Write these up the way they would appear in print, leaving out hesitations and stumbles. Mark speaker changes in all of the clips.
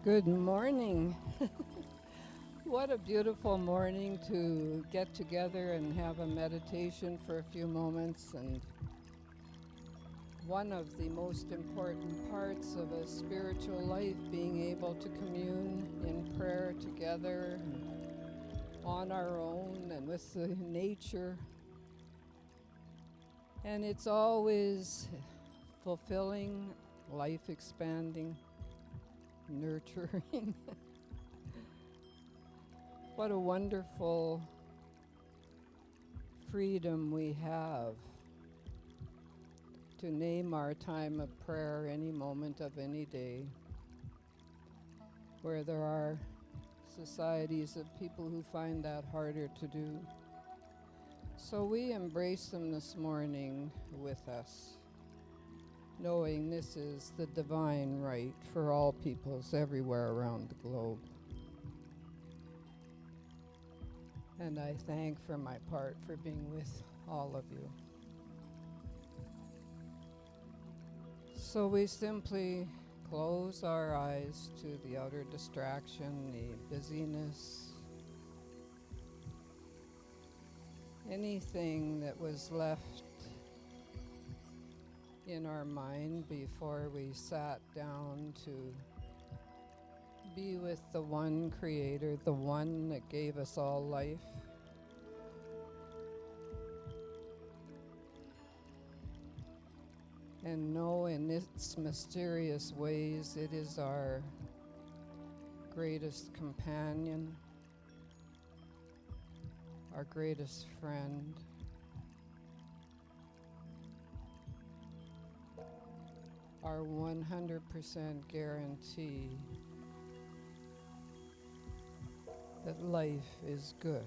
Speaker 1: Good morning. What a beautiful morning to get together and have a meditation for a few moments. And one of the most important parts of a spiritual life, being able to commune in prayer together on our own and with the nature. And it's always fulfilling, life expanding, nurturing. What a wonderful freedom we have to name our time of prayer any moment of any day, where there are societies of people who find that harder to do. So we embrace them this morning with us, knowing this is the divine right for all peoples everywhere around the globe. And I thank for my part for being with all of you. So we simply close our eyes to the outer distraction, the busyness, anything that was left in our mind before we sat down to be with the one Creator, the one that gave us all life. And know in its mysterious ways it is our greatest companion, our greatest friend, our 100% guarantee that life is good.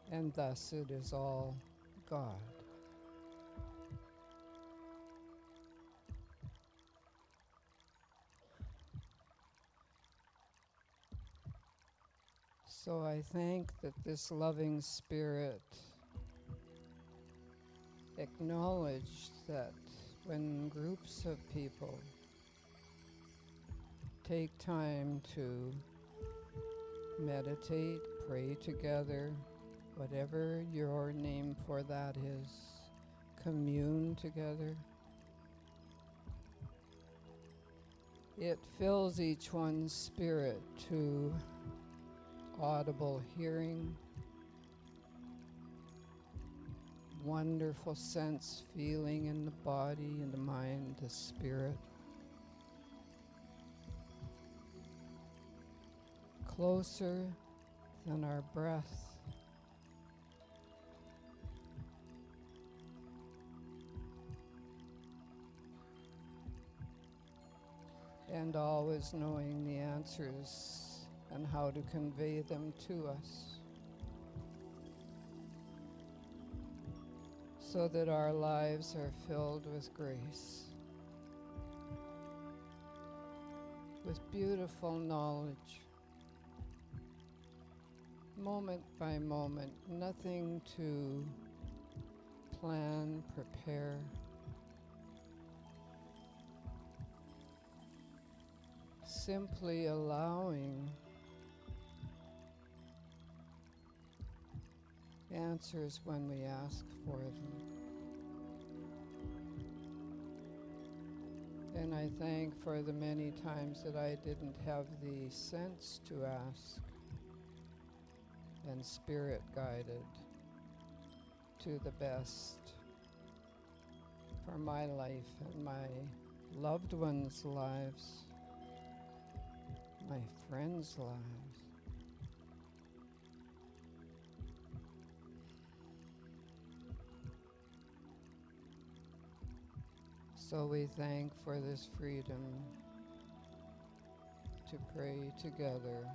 Speaker 1: And thus it is all God. So I thank that this loving spirit acknowledged that when groups of people take time to meditate, pray together, whatever your name for that is, commune together, it fills each one's spirit to audible hearing, wonderful sense feeling in the body, in the mind, the spirit. Closer than our breath. And always knowing the answers and how to convey them to us, so that our lives are filled with grace, with beautiful knowledge, moment by moment, nothing to plan, prepare. Simply allowing answers when we ask for them. And I thank for the many times that I didn't have the sense to ask, and spirit guided to the best for my life and my loved ones' lives, my friends' lives. So we thank for this freedom to pray together,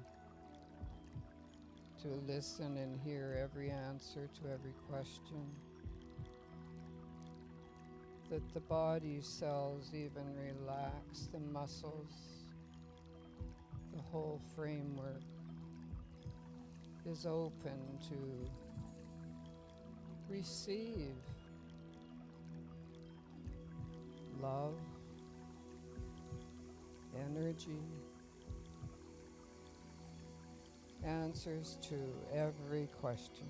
Speaker 1: to listen and hear every answer to every question, that the body cells even relax, the muscles, the whole framework is open to receive love, energy, answers to every question.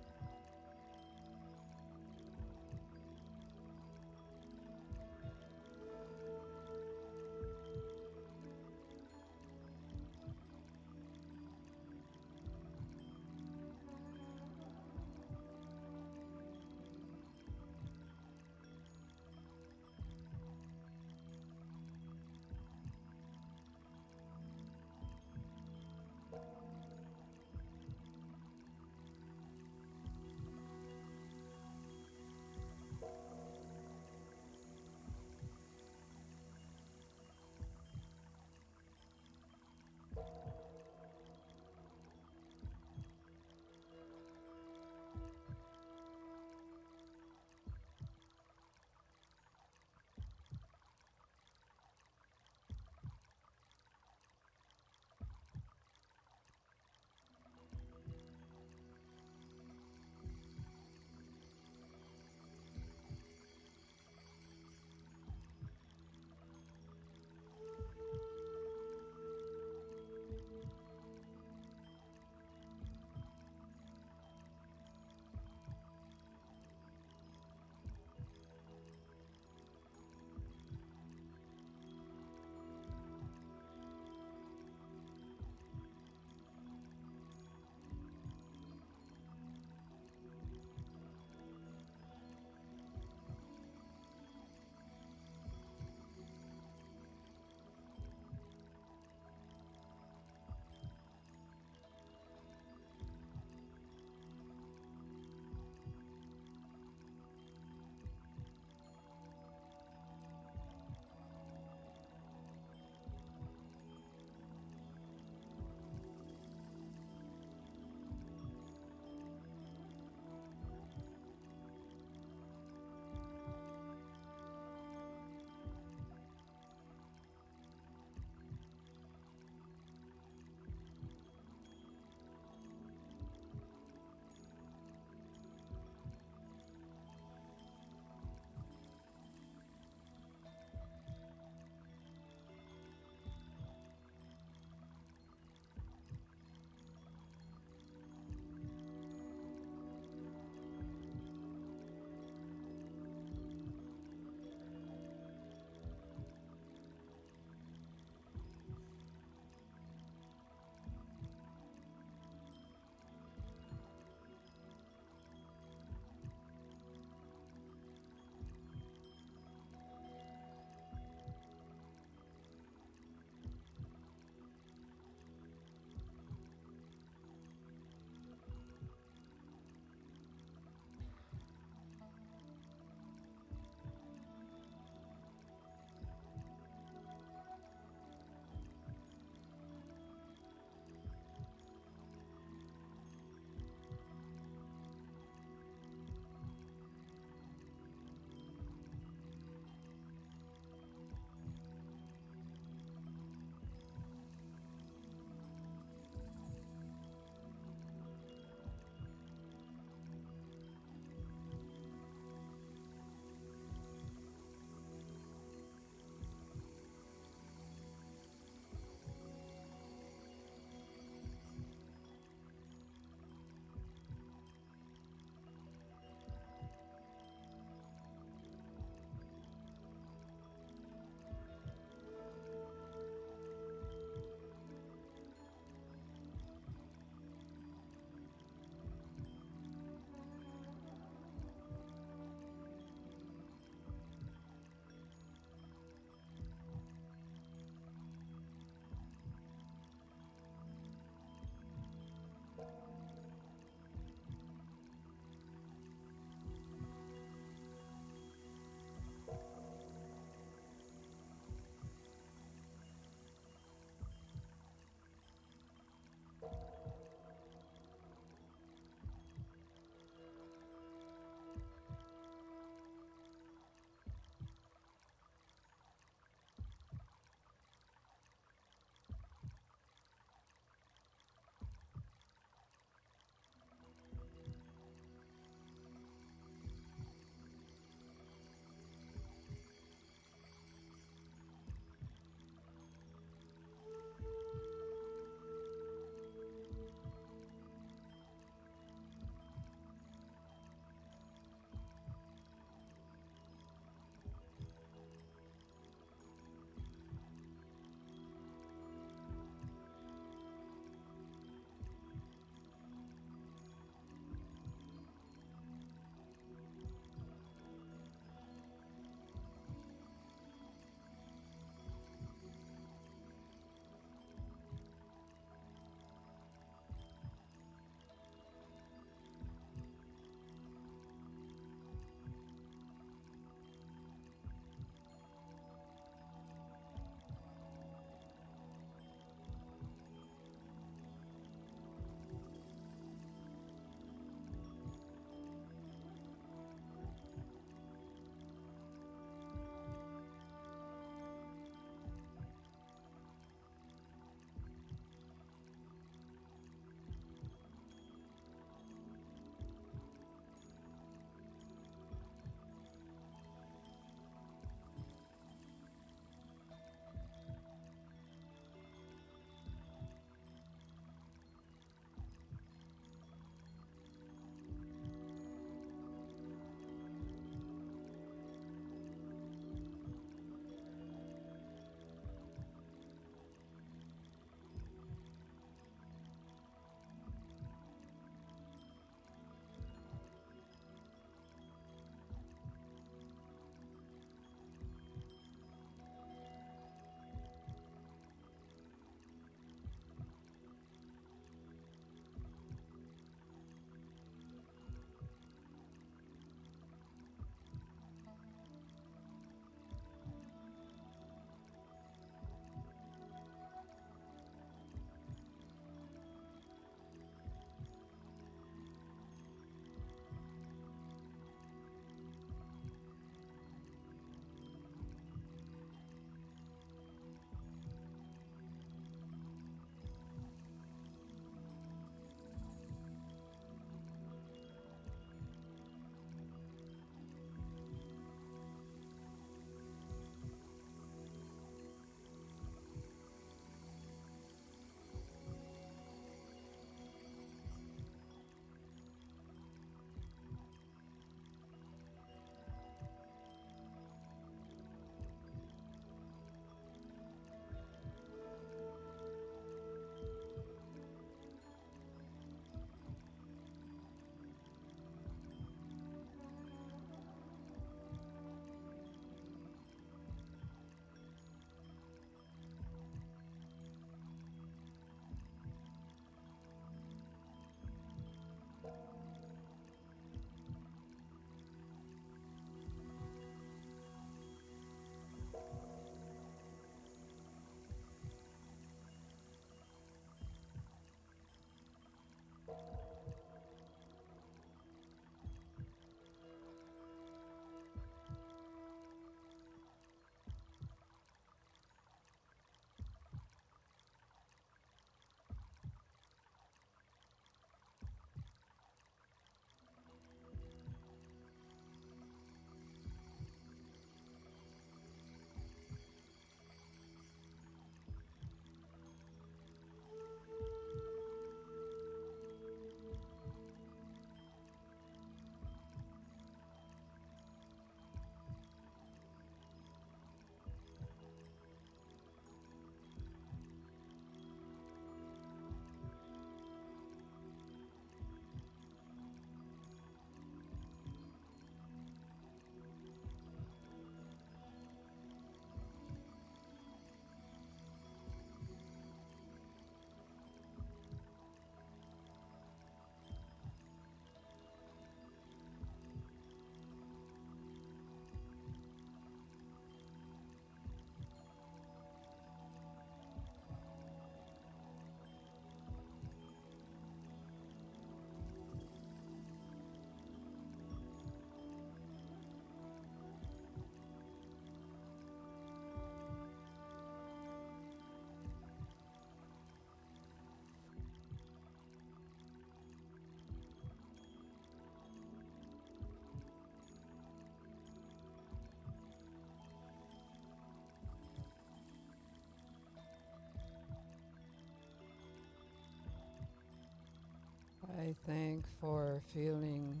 Speaker 1: feeling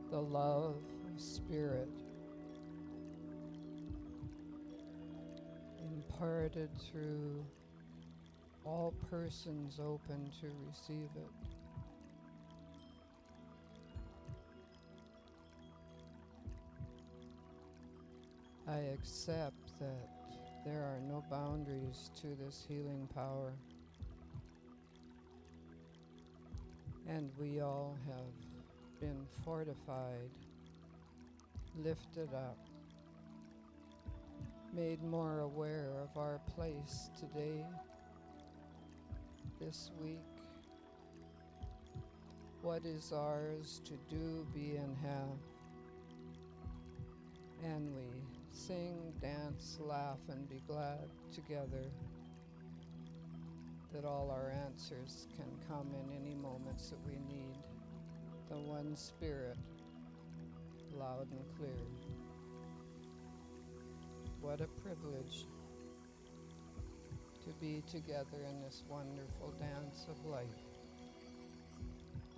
Speaker 1: the love of Spirit imparted through all persons open to receive it. I accept that there are no boundaries to this healing power, and we all have been fortified, lifted up, made more aware of our place today, this week, what is ours to do, be, and have. And we sing, dance, laugh, and be glad together that all our answers can come in any moments that we need. The one Spirit, loud and clear. What a privilege to be together in this wonderful dance of life.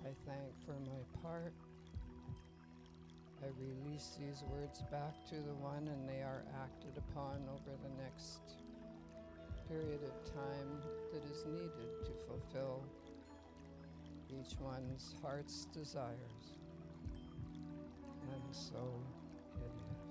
Speaker 1: I thank for my part. I release these words back to the one, and they are acted upon over the next period of time that is needed to fulfill each one's heart's desires. And so it is.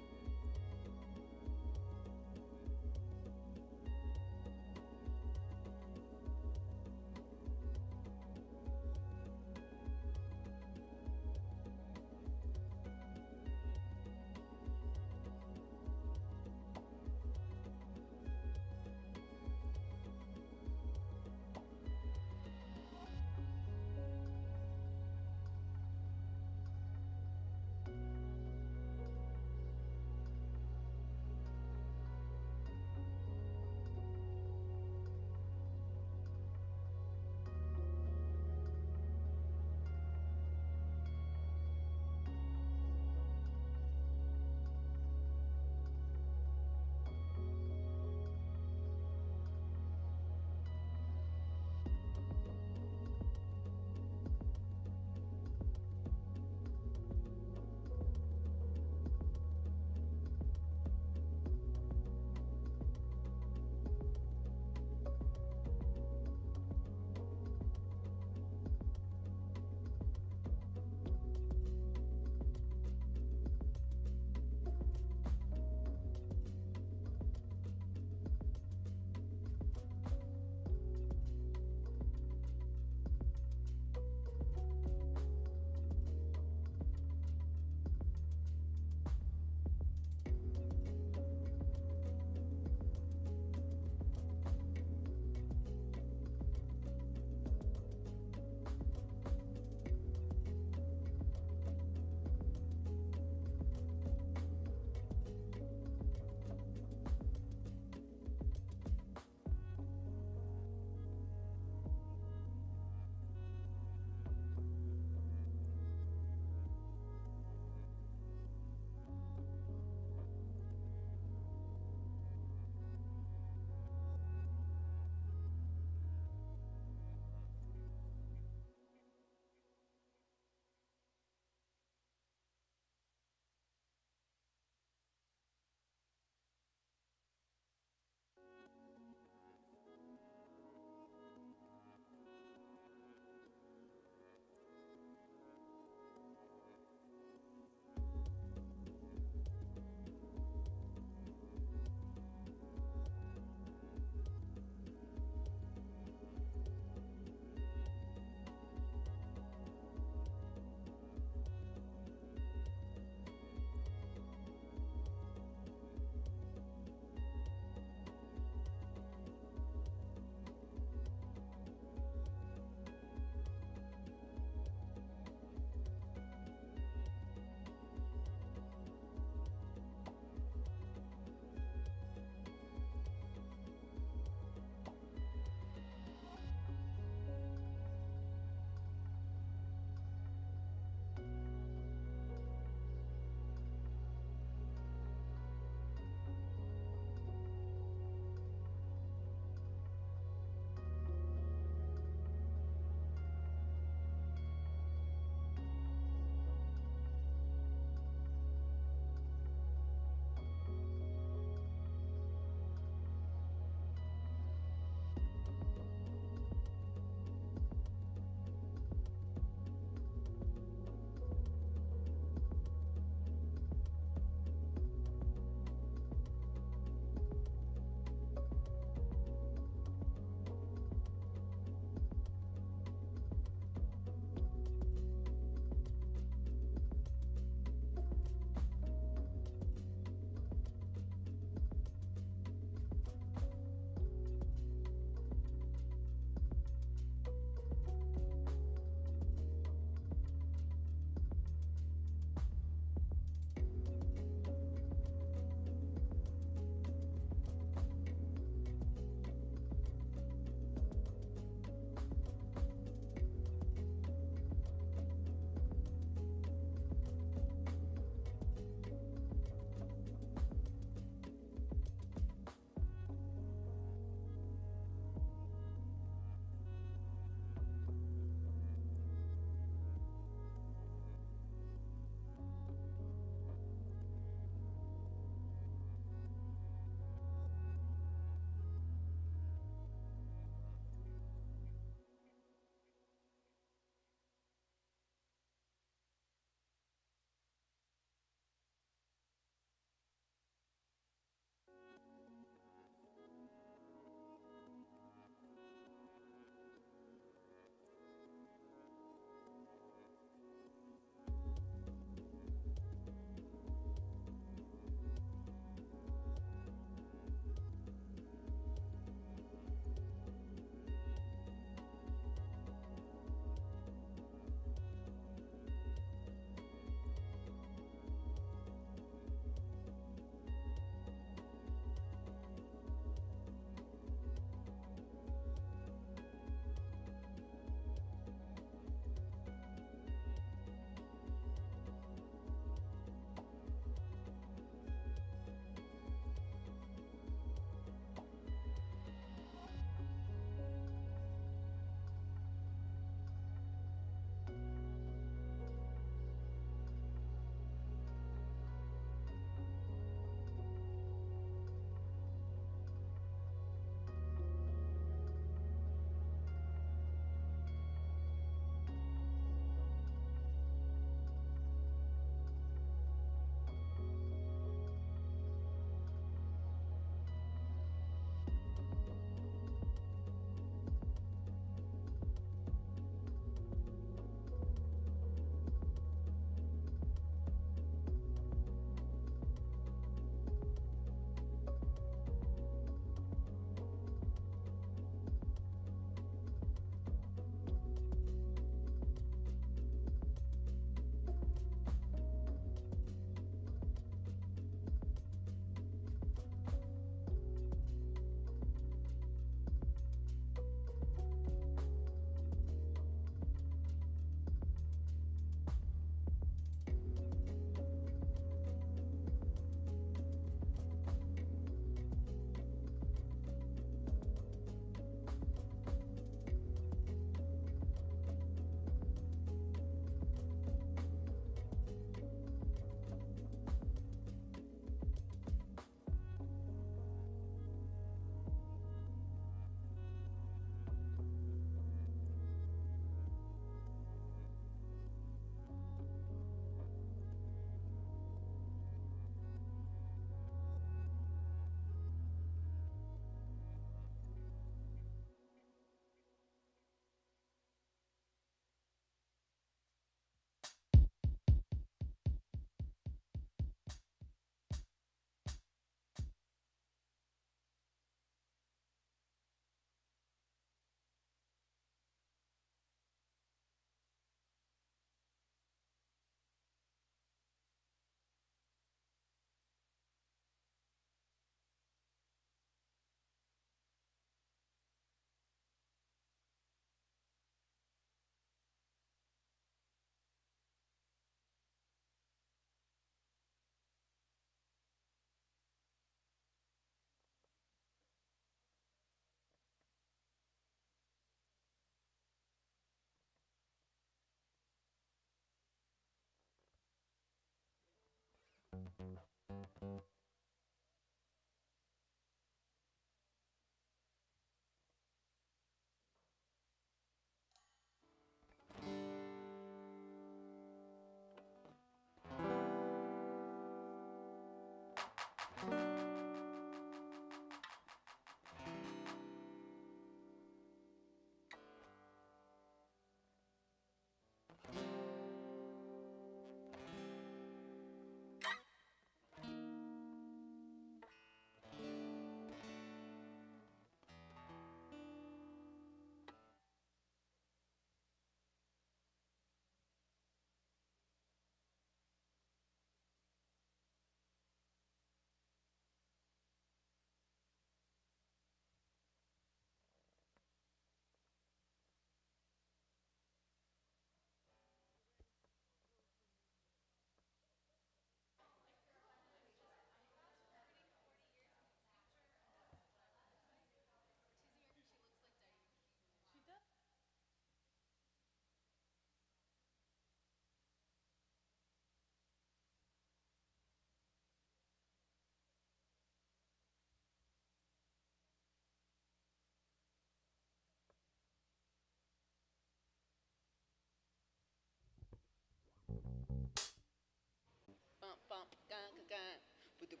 Speaker 2: Sorry,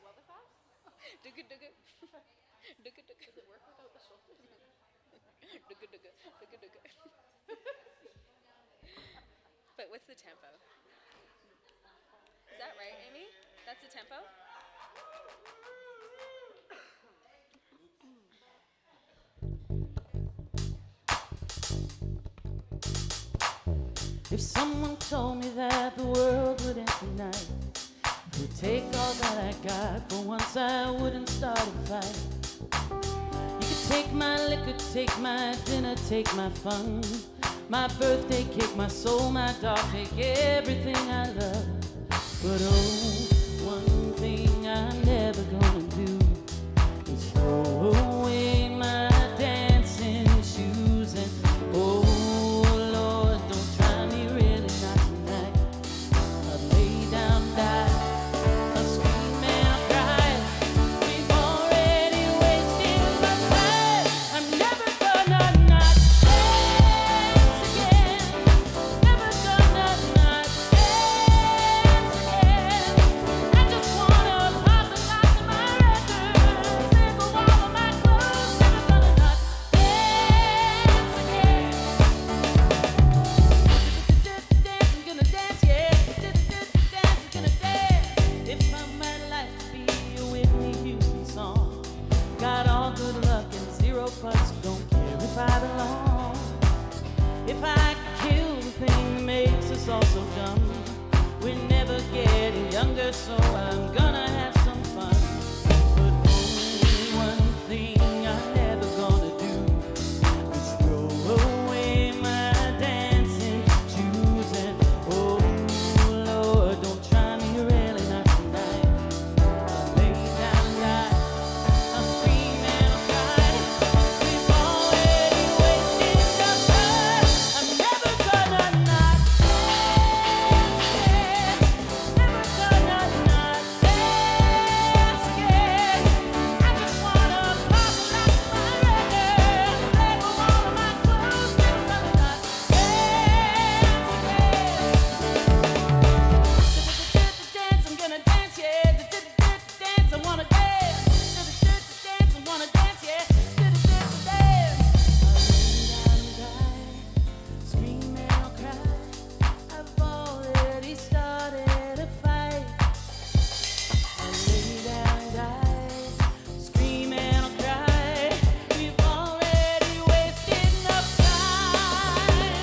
Speaker 2: what was that? Does it work without the shoulders?
Speaker 3: But what's the tempo? Is that right, Amy? That's the tempo?
Speaker 4: If someone told me that the world would end tonight, would take all that I got, for once I wouldn't start a fight. You could take my liquor, take my dinner, take my fun, my birthday cake, my soul, my dog, take everything I love. But oh, one thing I'm never gonna do is throw away my dancing shoes. And oh Lord, don't try me, really not tonight. I'd lay down, die, I'll scream and I'll cry. We've already wasted my time. I'm never gonna not dance again. Never gonna not dance again. I just wanna pop the locks of my records and go all of my clothes. Never gonna not dance again. Dance, I'm gonna dance, yeah. Dance, I'm gonna dance. If I might like to be a Whitney Houston song, got all good luck and zero fuss, don't care if I belong. If I could kill the thing that makes us all so dumb, we're never getting younger, so I'm gonna have some fun. But only one thing I'm never gonna do is throw away my dancing shoes. And oh Lord, don't try me, really not tonight. I'll lay down and die, I'll scream and I'll cry. We've already wasted our time. I'm never gonna not dance again. Never gonna not dance again. I just wanna pop the locks of my records, let go all of my clothes. Never gonna not dance again. Dance, I'm gonna dance, yeah. Dance, I wanna dance. Dance, I wanna dance, yeah. Dance. I'll lay down and die, scream and I'll cry. I've already started a fight. I'll lay down and die, scream and I'll cry. We've already wasted enough time.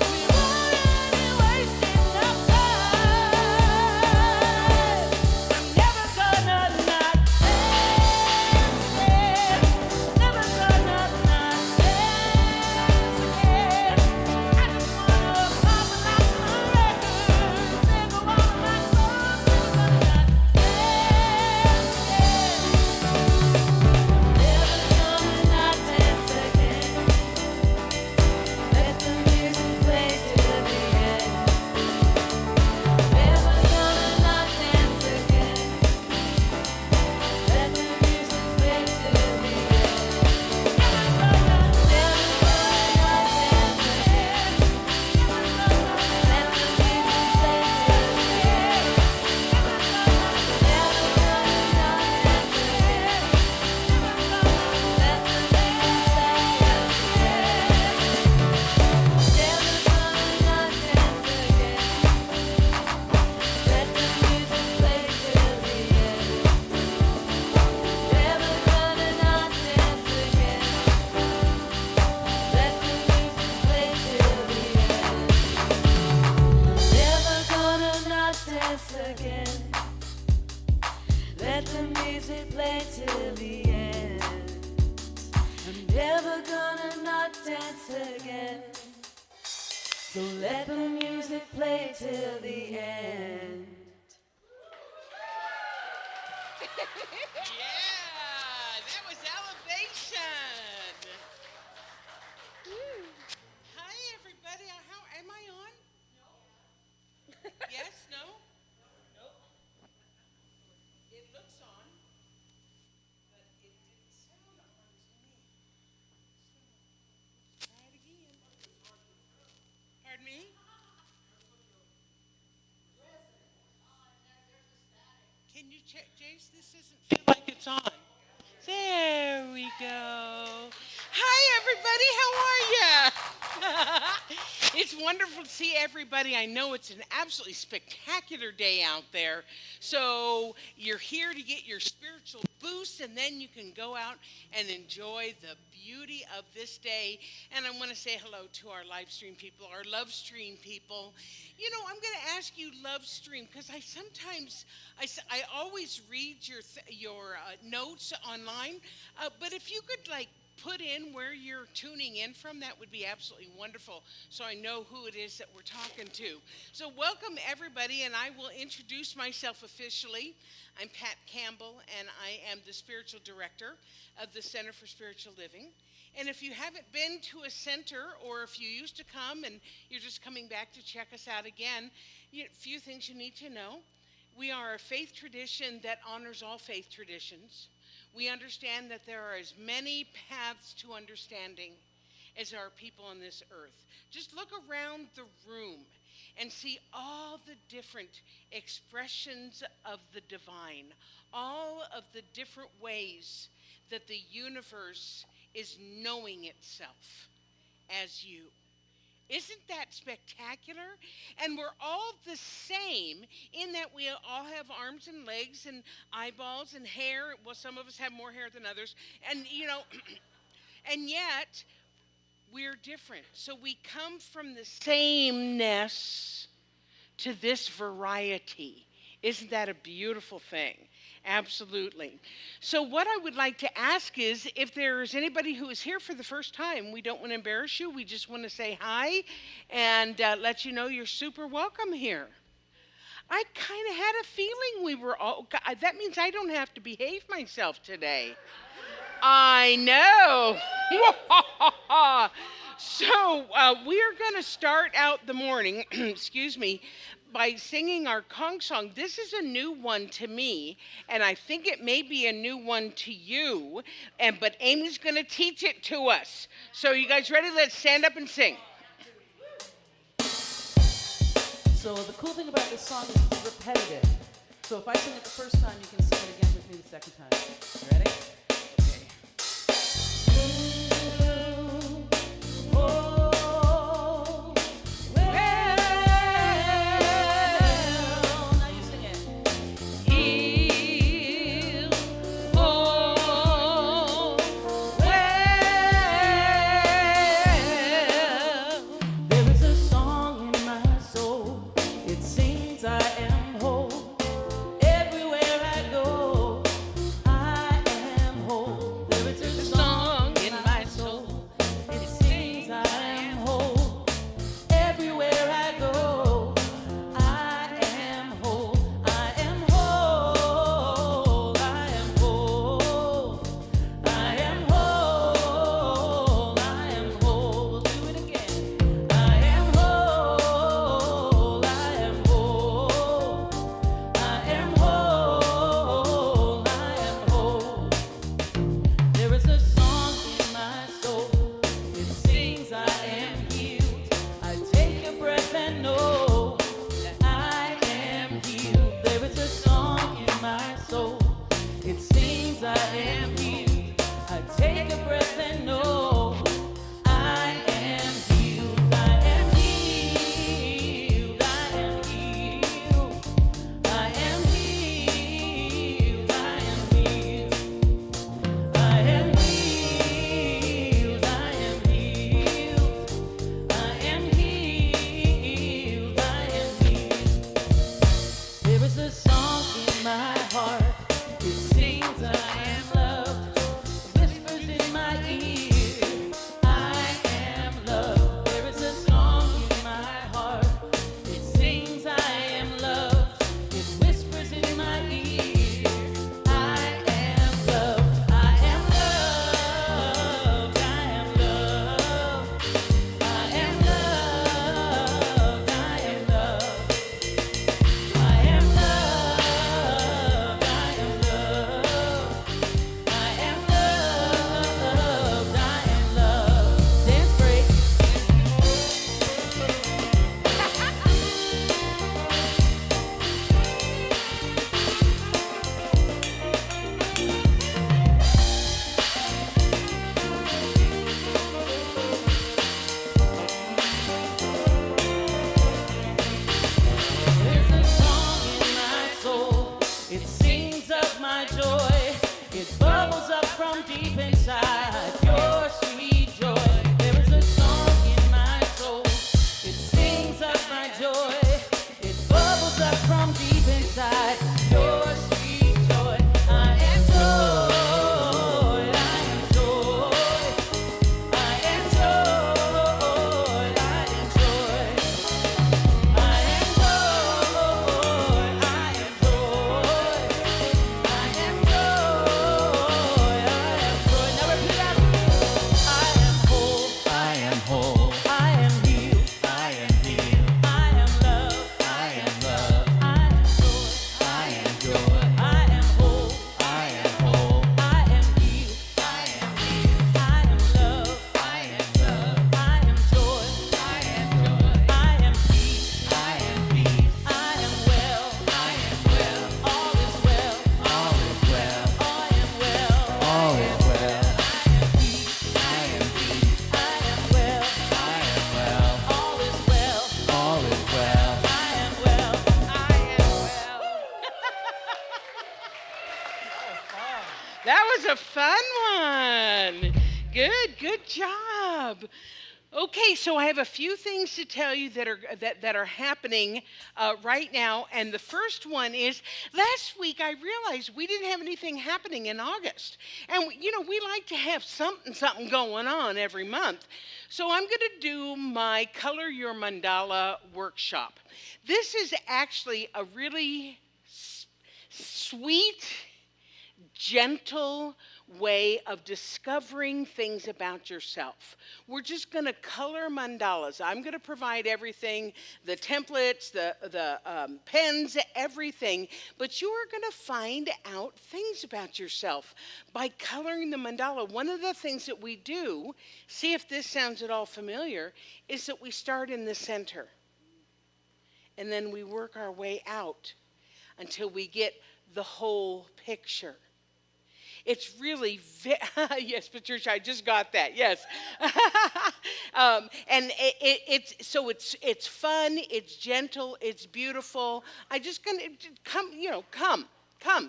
Speaker 4: We've already wasted enough time. I'm never gonna not dance again. Never gonna not dance again. I just wanna pop the locks of my records and go all of my clothes. Never gonna not dance again. Never gonna not dance again. Let the music play till the end. Never gonna not dance again. Let the music play till the end. Never gonna not dance again. Never gonna let the music play till the end. Never gonna not dance again. Never gonna let the music play till the end. Never gonna not dance again. Let the music play till the end. Never gonna not dance again. Let the music play till the end. I'm never gonna not dance again. So let the music play till the end.
Speaker 5: Yeah, that was elevation. Hi, everybody. How am I on? Yes, no? It looks on, but it didn't sound on to me. So, try it again. Pardon me? Jace, this doesn't feel like it's on. There we go. Hi, everybody. How are you? It's wonderful to see everybody. I know it's an absolutely spectacular day out there. So you're here to get your spiritual boost, and then you can go out and enjoy the beauty of this day. And I want to say hello to our live stream people, our love stream people. You know, I'm going to ask you love stream because I always read your notes online, but if you could put in where you're tuning in from, that would be absolutely wonderful so I know who it is that we're talking to. So welcome everybody, and I will introduce myself officially. I'm Pat Campbell, and I am the spiritual director of the Center for Spiritual Living. And if you haven't been to a center, or if you used to come and you're just coming back to check us out again, a few things you need to know. We are a faith tradition that honors all faith traditions. We understand that there are as many paths to understanding as there are people on this earth. Just look around the room and see all the different expressions of the divine, all of the different ways that the universe is knowing itself as you. Isn't that spectacular? And we're all the same in that we all have arms and legs and eyeballs and hair. Well, some of us have more hair than others. And, and yet we're different. So we come from the sameness to this variety. Isn't that a beautiful thing? Absolutely. So what I would like to ask is if there's anybody who is here for the first time, we don't want to embarrass you. We just want to say hi and let you know you're super welcome here. I kind of had a feeling we were all, that means I don't have to behave myself today. I know. So we are going to start out the morning, excuse me, by singing our conch song. This is a new one to me, and I think it may be a new one to you, but Amy's going to teach it to us. So you guys ready? Let's stand up and sing.
Speaker 4: So the cool thing about this song is it's repetitive. So if I sing it the first time, you can sing it again with me the second time. You ready?
Speaker 6: I am whole.
Speaker 5: a fun one. Good job. Okay, so I have a few things to tell you that are happening right now, and the first one is last week I realized we didn't have anything happening in August, and we like to have something going on every month. So I'm going to do my Color Your Mandala workshop. This is actually a really sweet, gentle way of discovering things about yourself. We're just going to color mandalas. I'm going to provide everything, the templates, the pens, everything, but you are going to find out things about yourself by coloring the mandala. One of the things that we do, see if this sounds at all familiar, is that we start in the center and then we work our way out until we get the whole picture. It's really, yes, Patricia, I just got that, yes. And it's fun, it's gentle, it's beautiful. I just gonna come.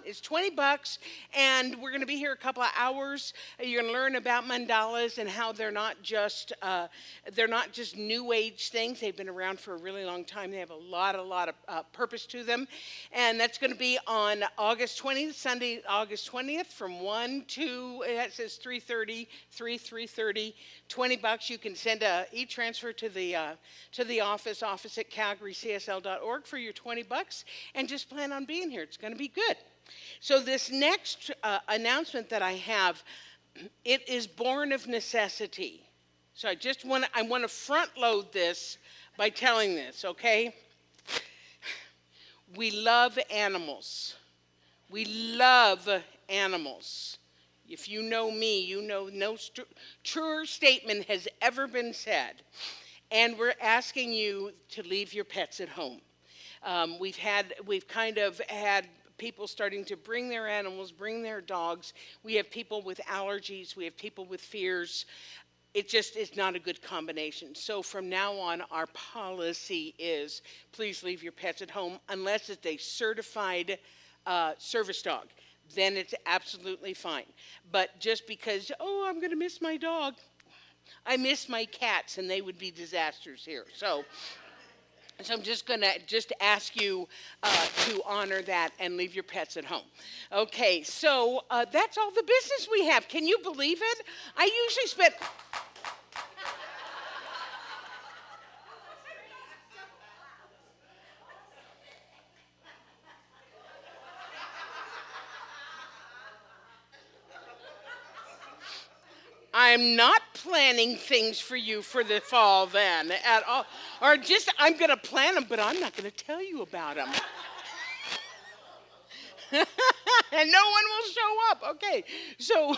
Speaker 5: It's $20, and we're going to be here a couple of hours. You're going to learn about mandalas and how they're not just new age things. They've been around for a really long time. They have a lot of purpose to them, and that's going to be on August 20th, Sunday, August 20th, from 1 to that says 3:30, 3:30. $20. You can send a e-transfer to the office at calgarycsl.org for your $20, and just plan on being here. It's going to be good. So this next announcement that I have, it is born of necessity. So I want to front load this by telling this, okay? We love animals. We love animals. If you know me, you know no truer statement has ever been said. And we're asking you to leave your pets at home. We've kind of had people starting to bring their animals, bring their dogs. We have people with allergies. We have people with fears. It just is not a good combination. So from now on, our policy is please leave your pets at home unless it's a certified service dog. Then it's absolutely fine. But just because, I'm going to miss my dog. I miss my cats, and they would be disasters here. So I'm just going to ask you to honor that and leave your pets at home. Okay, so that's all the business we have. Can you believe it? I usually spend... I'm not planning things for you for the fall then at all. Or I'm going to plan them, but I'm not going to tell you about them. And no one will show up. Okay, so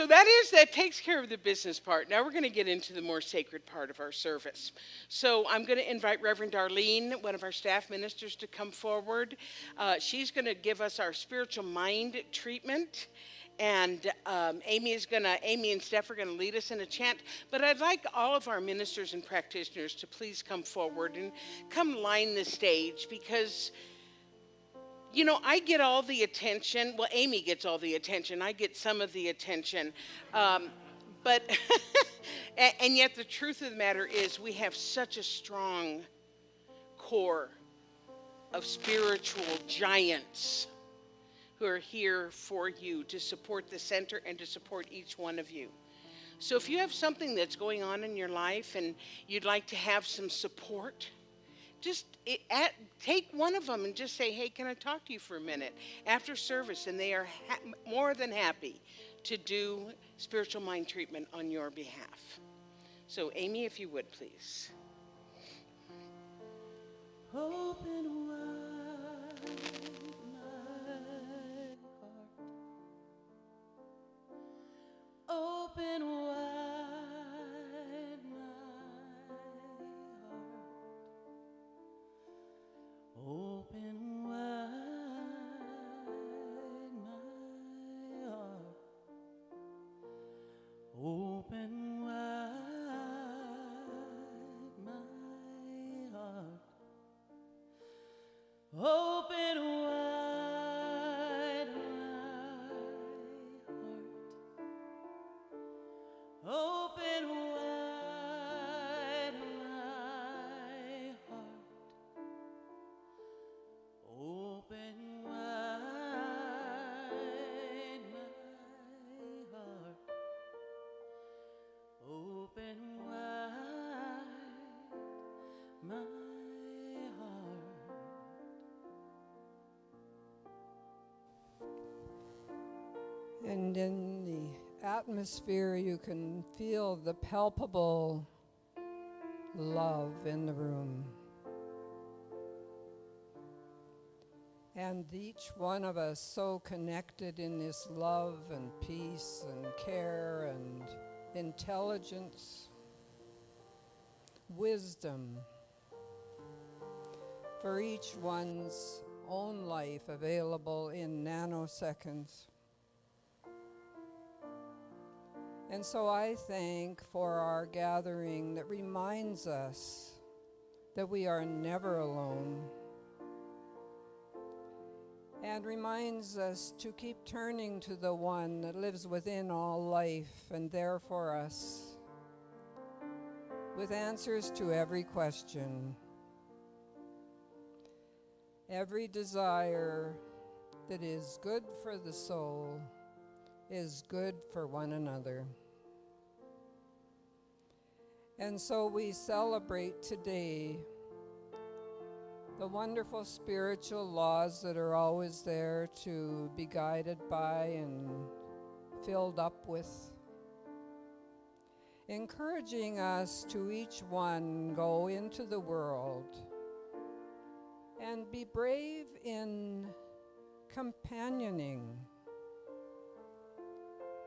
Speaker 5: that takes care of the business part. Now we're going to get into the more sacred part of our service. So I'm going to invite Reverend Darlene, one of our staff ministers, to come forward. She's going to give us our spiritual mind treatment. And Amy and Steph are going to lead us in a chant. But I'd like all of our ministers and practitioners to please come forward and come line the stage because, I get all the attention. Well, Amy gets all the attention. I get some of the attention. But, and yet the truth of the matter is we have such a strong core of spiritual giants who are here for you to support the center and to support each one of you. So if you have something that's going on in your life and you'd like to have some support, just take one of them and just say, hey, can I talk to you for a minute after service? And they are more than happy to do spiritual mind treatment on your behalf. So Amy, if you would, please.
Speaker 4: Open wide. Open wide my heart. Open wide my heart. Open wide my heart. Open wide my
Speaker 1: And in the atmosphere, you can feel the palpable love in the room. And each one of us so connected in this love and peace and care and intelligence, wisdom for each one's own life available in nanoseconds. And so I thank for our gathering that reminds us that we are never alone, and reminds us to keep turning to the one that lives within all life and there for us, with answers to every question, every desire that is good for the soul is good for one another. And so we celebrate today the wonderful spiritual laws that are always there to be guided by and filled up with, encouraging us to each one go into the world and be brave in companioning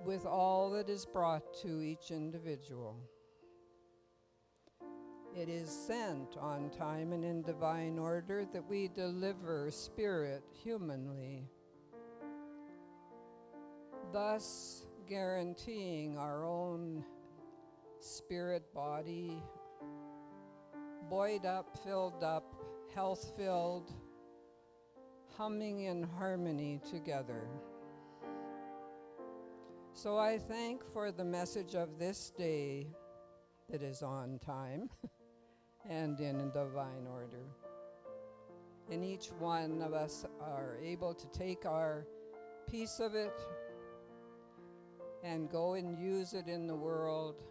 Speaker 1: with all that is brought to each individual. It is sent on time and in divine order that we deliver spirit humanly, thus guaranteeing our own spirit body, buoyed up, filled up, health-filled, humming in harmony together. So I thank for the message of this day that is on time and in divine order. And each one of us are able to take our piece of it and go and use it in the world,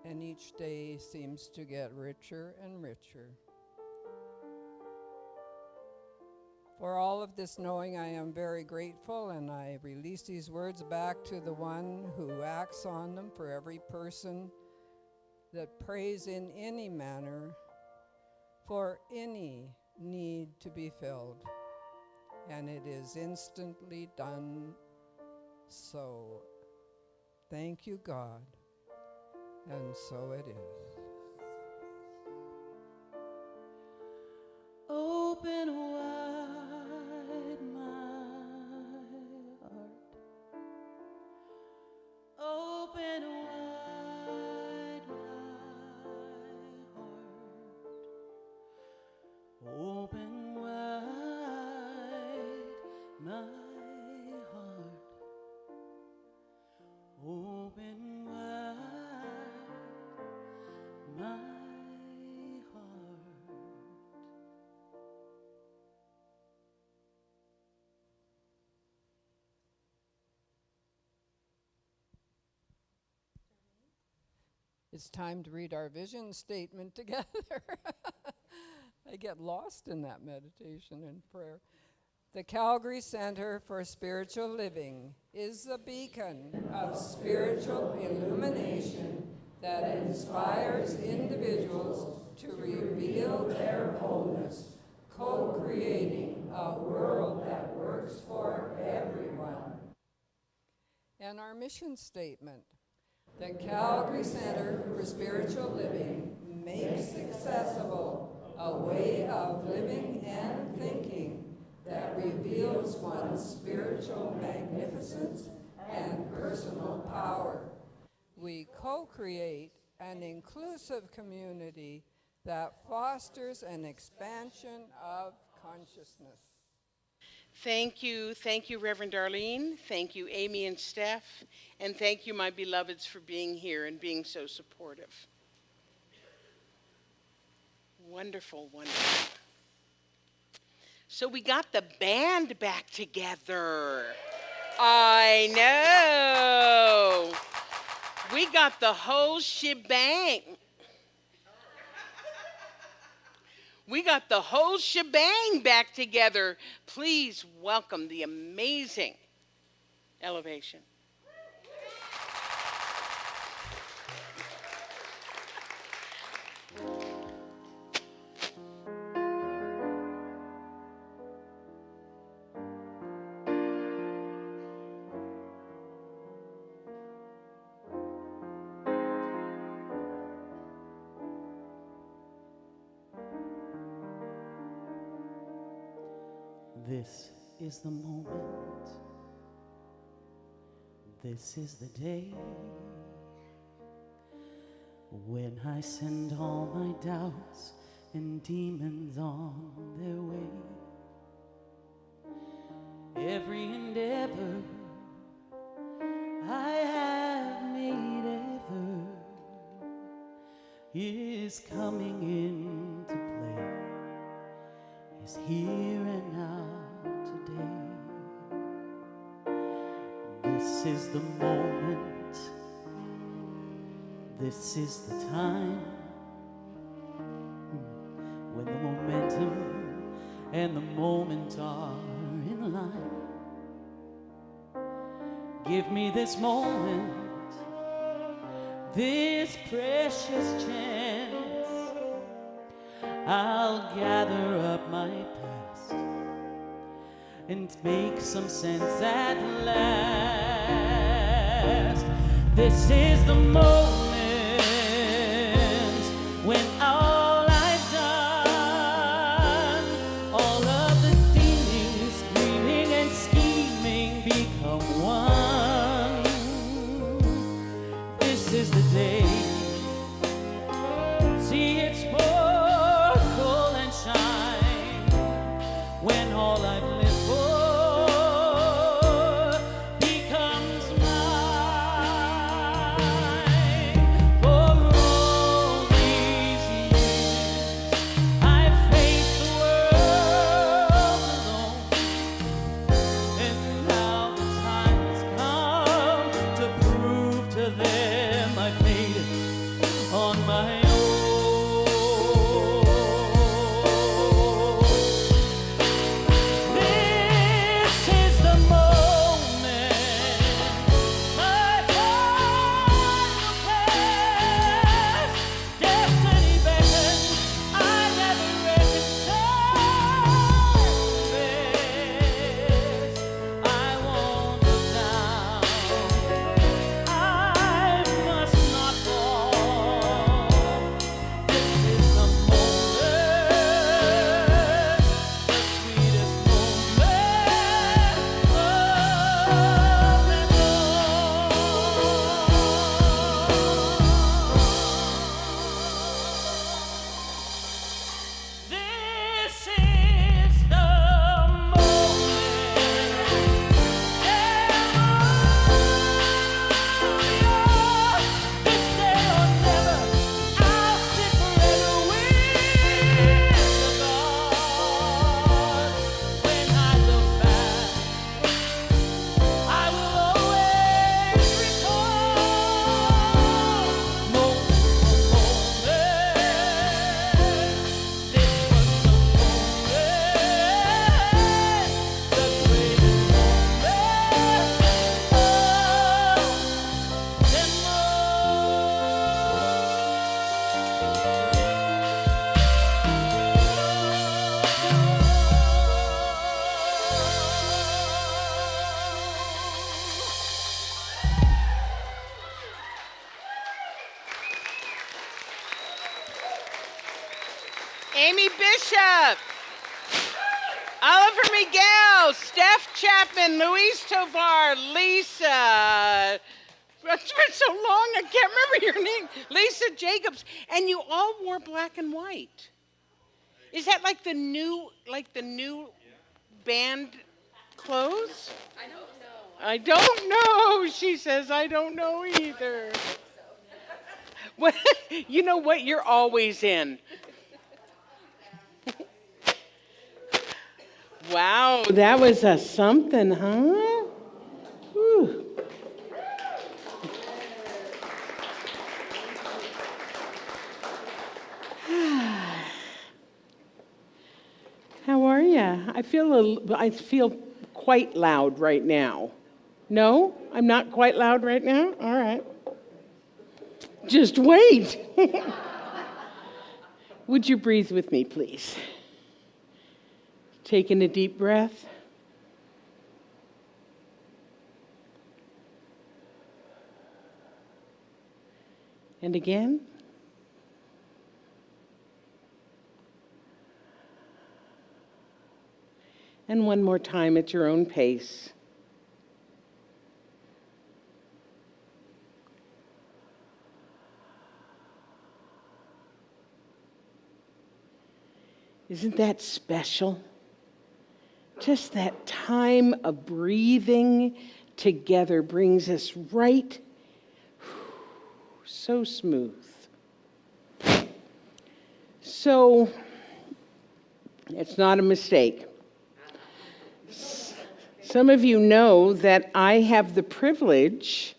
Speaker 1: and each day seems to get richer and richer. For all of this knowing, I am very grateful, and I release these words back to the one who acts on them for every person that prays in any manner for any need to be filled. And it is instantly done so. Thank you, God. And so it is.
Speaker 4: Open wide my heart. Open wide my heart. Open wide my heart. Open wide my heart.
Speaker 1: It's time to read our vision statement together. I get lost in that meditation and prayer. The Calgary Center for Spiritual Living is the beacon of spiritual illumination that inspires individuals to reveal their wholeness, co-creating a world that works for everyone. And our mission statement: the Calgary Center for Spiritual Living makes accessible a way of living and thinking that reveals one's spiritual magnificence and personal power. We co-create an inclusive community that fosters an expansion of consciousness.
Speaker 5: Thank you, Reverend Darlene. Thank you, Amy and Steph. And thank you, my beloveds, for being here and being so supportive. Wonderful, wonderful. So we got the band back together. I know. We got the whole shebang. We got the whole shebang back together. Please welcome the amazing Elevation.
Speaker 4: This is the moment. This is the day when I send all my doubts and demons on their way. Every endeavor I have made ever is coming into play, is here and now today. This is the moment, this is the time when the momentum and the moment are in line. Give me this moment, this precious chance. I'll gather up my past and make some sense at last. This is the moment when all I've done, all of the demons screaming and scheming become one. This is the day. See it sparkle and shine when all I've lived for becomes mine. For all these years I've faced the world alone, and now the time has come to prove to them I've made it on my own. This is the moment, my final test. Destiny beckons, I never reconcile this. I won't look down, I must not fall. This is the moment, the sweetest moment of them all. This is the moment. This day or never, I'll sit forever with the gods. When I look back, I will always recall moment for moment. This was the moment, the greatest moment of them
Speaker 5: Amy Bishop, Oliver Miguel, Steph Chapman, Luis Tovar, Lisa. It's been so long, I can't remember your name. Lisa Jacobs, and you all wore black and white. Is that like the new band clothes?
Speaker 3: I don't know.
Speaker 5: I don't know. She says I don't know either. Well, you know what? You're always in. Wow, that was a something, huh? Whew. How are you? I feel quite loud right now. No, I'm not quite loud right now. All right. Just wait. Would you breathe with me, please? Taking a deep breath. And again. And one more time at your own pace. Isn't that special? Just that time of breathing together brings us right, so smooth. So, it's not a mistake. Some of you know that I have the privilege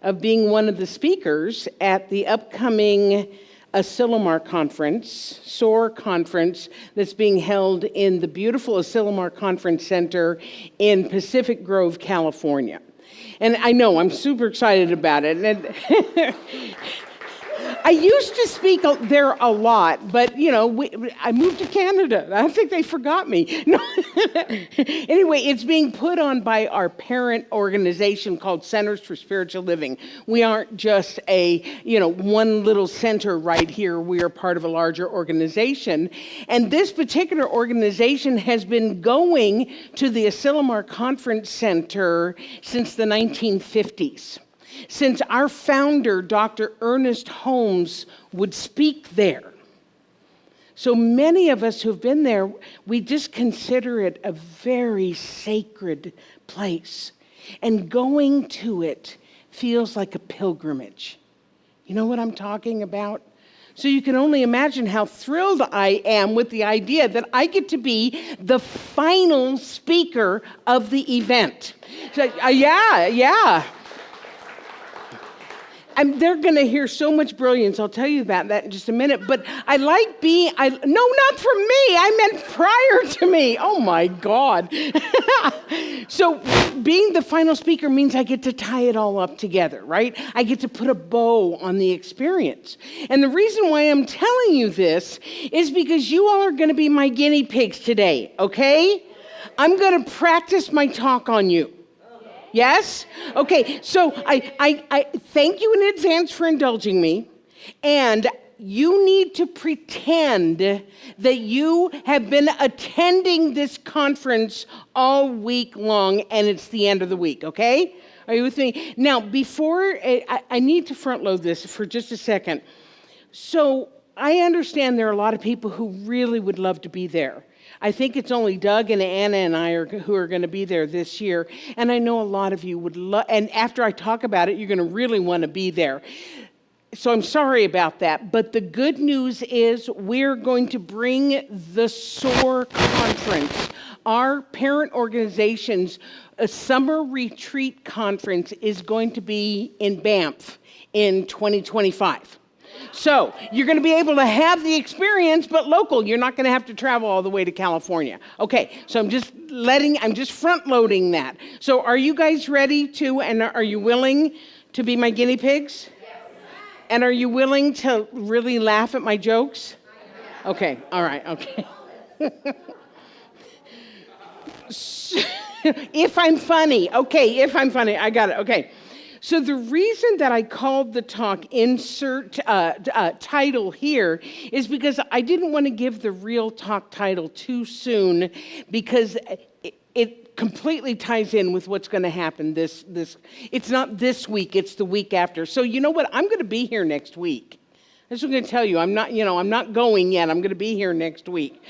Speaker 5: of being one of the speakers at the upcoming Asilomar conference, Soar conference, that's being held in the beautiful Asilomar Conference Center in Pacific Grove, California. And I know, I'm super excited about it. And I used to speak there a lot, but, you know, I moved to Canada. I think they forgot me. No. Anyway, it's being put on by our parent organization called Centers for Spiritual Living. We aren't just one little center right here. We are part of a larger organization. And this particular organization has been going to the Asilomar Conference Center since the 1950s. Since our founder, Dr. Ernest Holmes, would speak there. So many of us who've been there, we just consider it a very sacred place. And going to it feels like a pilgrimage. You know what I'm talking about? So you can only imagine how thrilled I am with the idea that I get to be the final speaker of the event. So, yeah. They're going to hear so much brilliance. I'll tell you about that in just a minute. But I like being, no, not from me. I meant prior to me. Oh, my God. So being the final speaker means I get to tie it all up together, right? I get to put a bow on the experience. And the reason why I'm telling you this is because you all are going to be my guinea pigs today, okay? I'm going to practice my talk on you. Yes? Okay, so I thank you in advance for indulging me, and you need to pretend that you have been attending this conference all week long, and it's the end of the week, okay? Are you with me? Now, before, I need to front load this for just a second. So I understand there are a lot of people who really would love to be there. I think it's only Doug and Anna and I who are going to be there this year. And I know a lot of you would love, and after I talk about it, you're going to really want to be there. So I'm sorry about that. But the good news is we're going to bring the Soar conference. Our parent organization's summer retreat conference is going to be in Banff in 2025. So you're going to be able to have the experience, but local. You're not going to have to travel all the way to California. Okay, so I'm just front loading that. So are you guys ready to, and are you willing to be my guinea pigs? Yes. And are you willing to really laugh at my jokes? Okay, all right, okay. If I'm funny, I got it, okay. So the reason that I called the talk insert title here is because I didn't want to give the real talk title too soon, because it completely ties in with what's going to happen this. It's not this week, it's the week after. So you know what? I'm going to be here next week. That's what I'm going to tell you. I'm not going yet. I'm going to be here next week.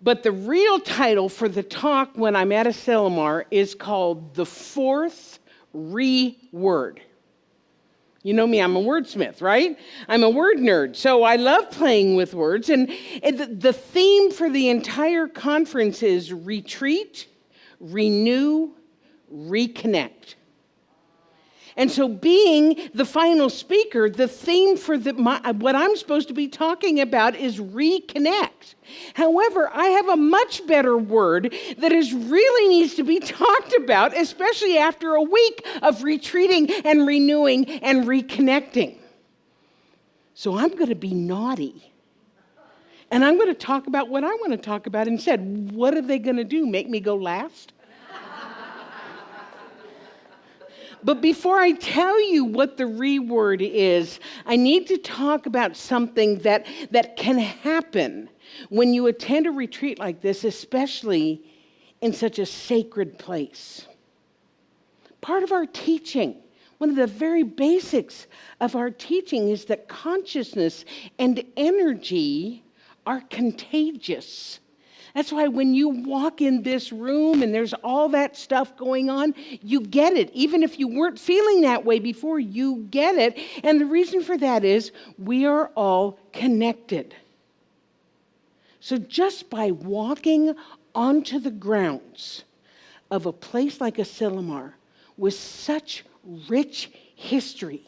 Speaker 5: But the real title for the talk when I'm at Asilomar is called The Fourth Re-Word. You know me, I'm a wordsmith, right? I'm a word nerd, so I love playing with words. And the theme for the entire conference is retreat, renew, reconnect. And so being the final speaker, the theme for what I'm supposed to be talking about is reconnect. However, I have a much better word that really needs to be talked about, especially after a week of retreating and renewing and reconnecting. So I'm going to be naughty. And I'm going to talk about what I want to talk about instead. What are they going to do? Make me go last? But before I tell you what the re-word is, I need to talk about something that can happen when you attend a retreat like this, especially in such a sacred place. Part of our teaching, one of the very basics of our teaching, is that consciousness and energy are contagious. That's why when you walk in this room and there's all that stuff going on, you get it. Even if you weren't feeling that way before, you get it. And the reason for that is we are all connected. So just by walking onto the grounds of a place like Asilomar with such rich history,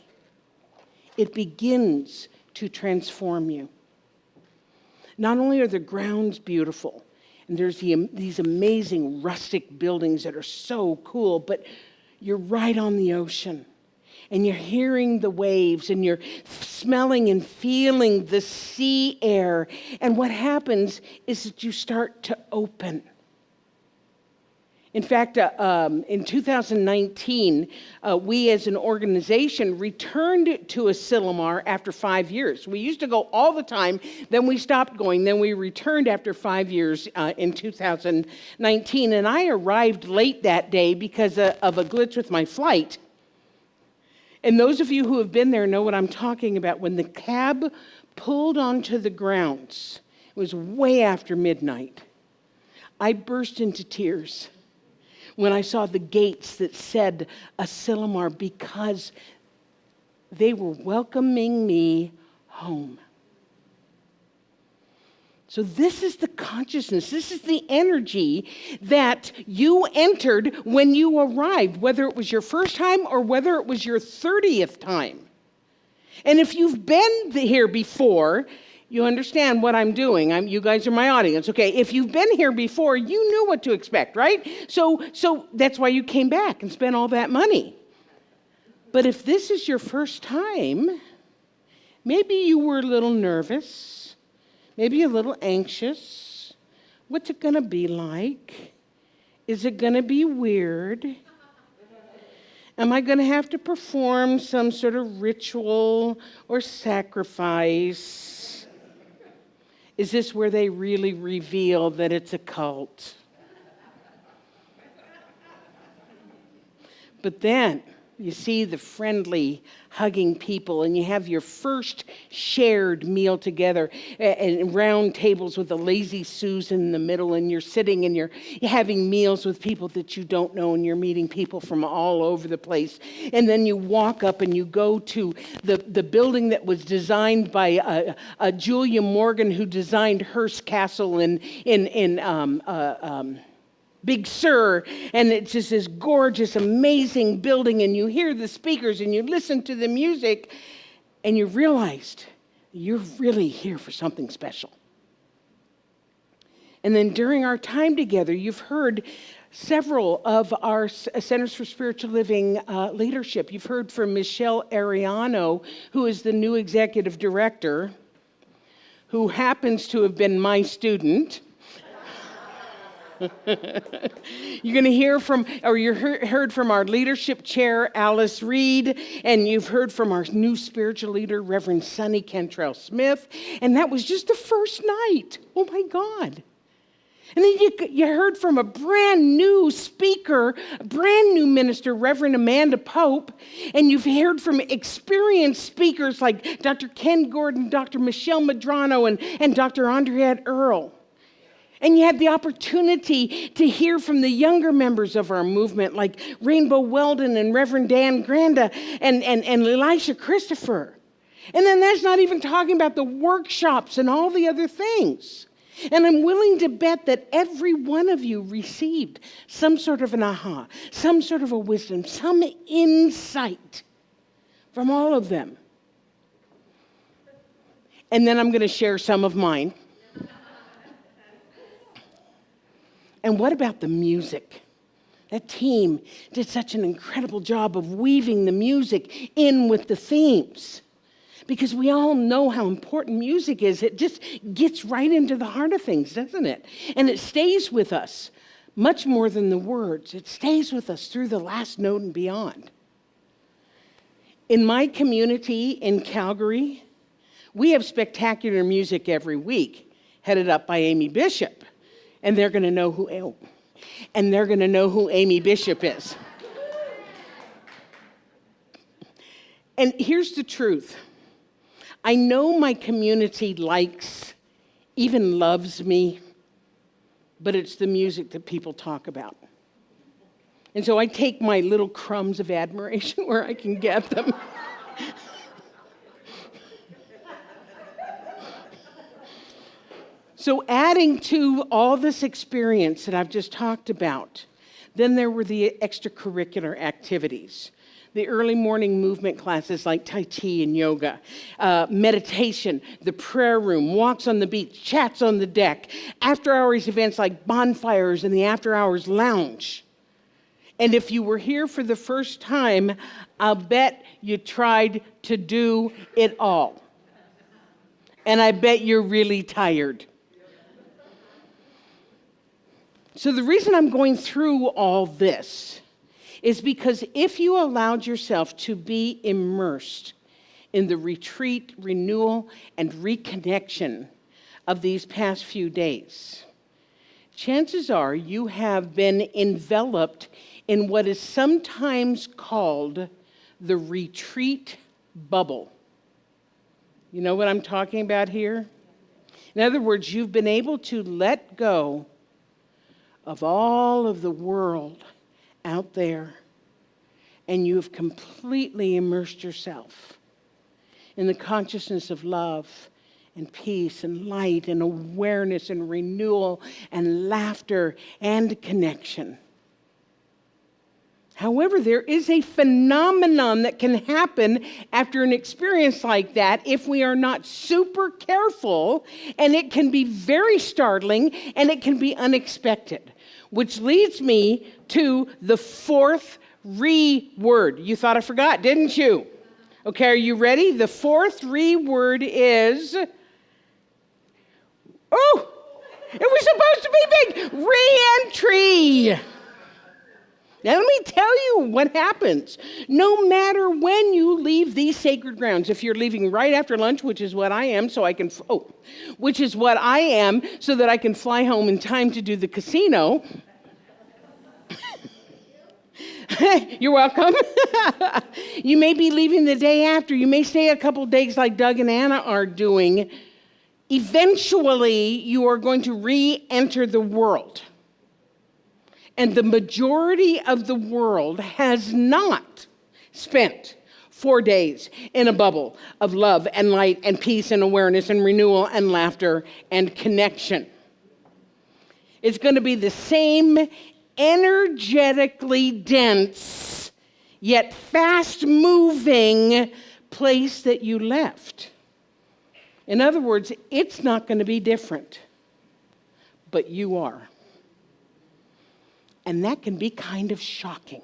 Speaker 5: it begins to transform you. Not only are the grounds beautiful, and there's these amazing rustic buildings that are so cool, but you're right on the ocean. And you're hearing the waves, and you're smelling and feeling the sea air. And what happens is that you start to open. In fact, in 2019, we as an organization returned to Asilomar after 5 years. We used to go all the time, then we stopped going, then we returned after 5 years in 2019. And I arrived late that day because of a glitch with my flight. And those of you who have been there know what I'm talking about. When the cab pulled onto the grounds, it was way after midnight, I burst into tears when I saw the gates that said Asilomar, because they were welcoming me home. So this is the consciousness, this is the energy that you entered when you arrived, whether it was your first time or whether it was your 30th time. And if you've been here before, you understand what I'm doing. You guys are my audience. Okay, if you've been here before, you knew what to expect, right? So that's why you came back and spent all that money. But if this is your first time, maybe you were a little nervous, maybe a little anxious. What's it going to be like? Is it going to be weird? Am I going to have to perform some sort of ritual or sacrifice? Is this where they really reveal that it's a cult? But then you see the friendly, hugging people, and you have your first shared meal together, and round tables with a lazy Susan in the middle, and you're sitting and you're having meals with people that you don't know, and you're meeting people from all over the place. And then you walk up and you go to the building that was designed by Julia Morgan, who designed Hearst Castle in Big Sur, and it's just this gorgeous, amazing building, and you hear the speakers and you listen to the music, and you realized you're really here for something special. And then during our time together, you've heard several of our Centers for Spiritual Living leadership. You've heard from Michelle Ariano, who is the new executive director, who happens to have been my student. You're going to hear from, or you heard from our leadership chair, Alice Reed, and you've heard from our new spiritual leader, Reverend Sonny Cantrell Smith, and that was just the first night. Oh my God. And then you heard from a brand new speaker, a brand new minister, Reverend Amanda Pope, and you've heard from experienced speakers like Dr. Ken Gordon, Dr. Michelle Madrano, and Dr. Andriette Earle. And you had the opportunity to hear from the younger members of our movement, like Rainbow Weldon and Reverend Dan Granda and Elisha Christopher. And then that's not even talking about the workshops and all the other things. And I'm willing to bet that every one of you received some sort of an aha, some sort of a wisdom, some insight from all of them. And then I'm going to share some of mine. And what about the music? That team did such an incredible job of weaving the music in with the themes. Because we all know how important music is. It just gets right into the heart of things, doesn't it? And it stays with us much more than the words. It stays with us through the last note and beyond. In my community in Calgary, we have spectacular music every week, headed up by Amy Bishop. And they're going to know who. and they're going to know who Amy Bishop is. And here's the truth. I know my community likes, even loves me, but it's the music that people talk about. And so I take my little crumbs of admiration where I can get them. So adding to all this experience that I've just talked about, then there were the extracurricular activities. The early morning movement classes like Tai Chi and yoga, meditation, the prayer room, walks on the beach, chats on the deck, after-hours events like bonfires and the after-hours lounge. And if you were here for the first time, I'll bet you tried to do it all. And I bet you're really tired. So the reason I'm going through all this is because if you allowed yourself to be immersed in the retreat, renewal, and reconnection of these past few days, chances are you have been enveloped in what is sometimes called the retreat bubble. You know what I'm talking about here? In other words, you've been able to let go of all of the world out there, and you've completely immersed yourself in the consciousness of love and peace and light and awareness and renewal and laughter and connection. However, there is a phenomenon that can happen after an experience like that if we are not super careful, and it can be very startling and it can be unexpected, which leads me to the fourth word. You thought I forgot, didn't you? Okay, are you ready? The fourth word is, it was supposed to be big, re-entry. Now, let me tell you what happens. No matter when you leave these sacred grounds, if you're leaving right after lunch, which is what I am, so that I can fly home in time to do the casino. You're welcome. You may be leaving the day after. You may stay a couple days like Doug and Anna are doing. Eventually, you are going to re-enter the world. And the majority of the world has not spent 4 days in a bubble of love and light and peace and awareness and renewal and laughter and connection. It's going to be the same energetically dense, yet fast-moving place that you left. In other words, it's not going to be different, but you are. And that can be kind of shocking.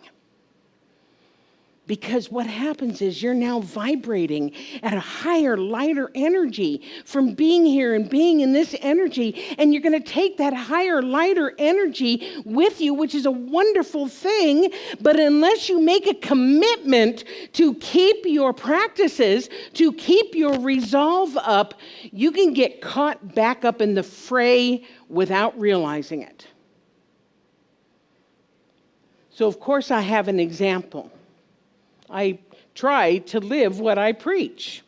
Speaker 5: Because what happens is you're now vibrating at a higher, lighter energy from being here and being in this energy. And you're going to take that higher, lighter energy with you, which is a wonderful thing. But unless you make a commitment to keep your practices, to keep your resolve up, you can get caught back up in the fray without realizing it. So, of course, I have an example. I try to live what I preach.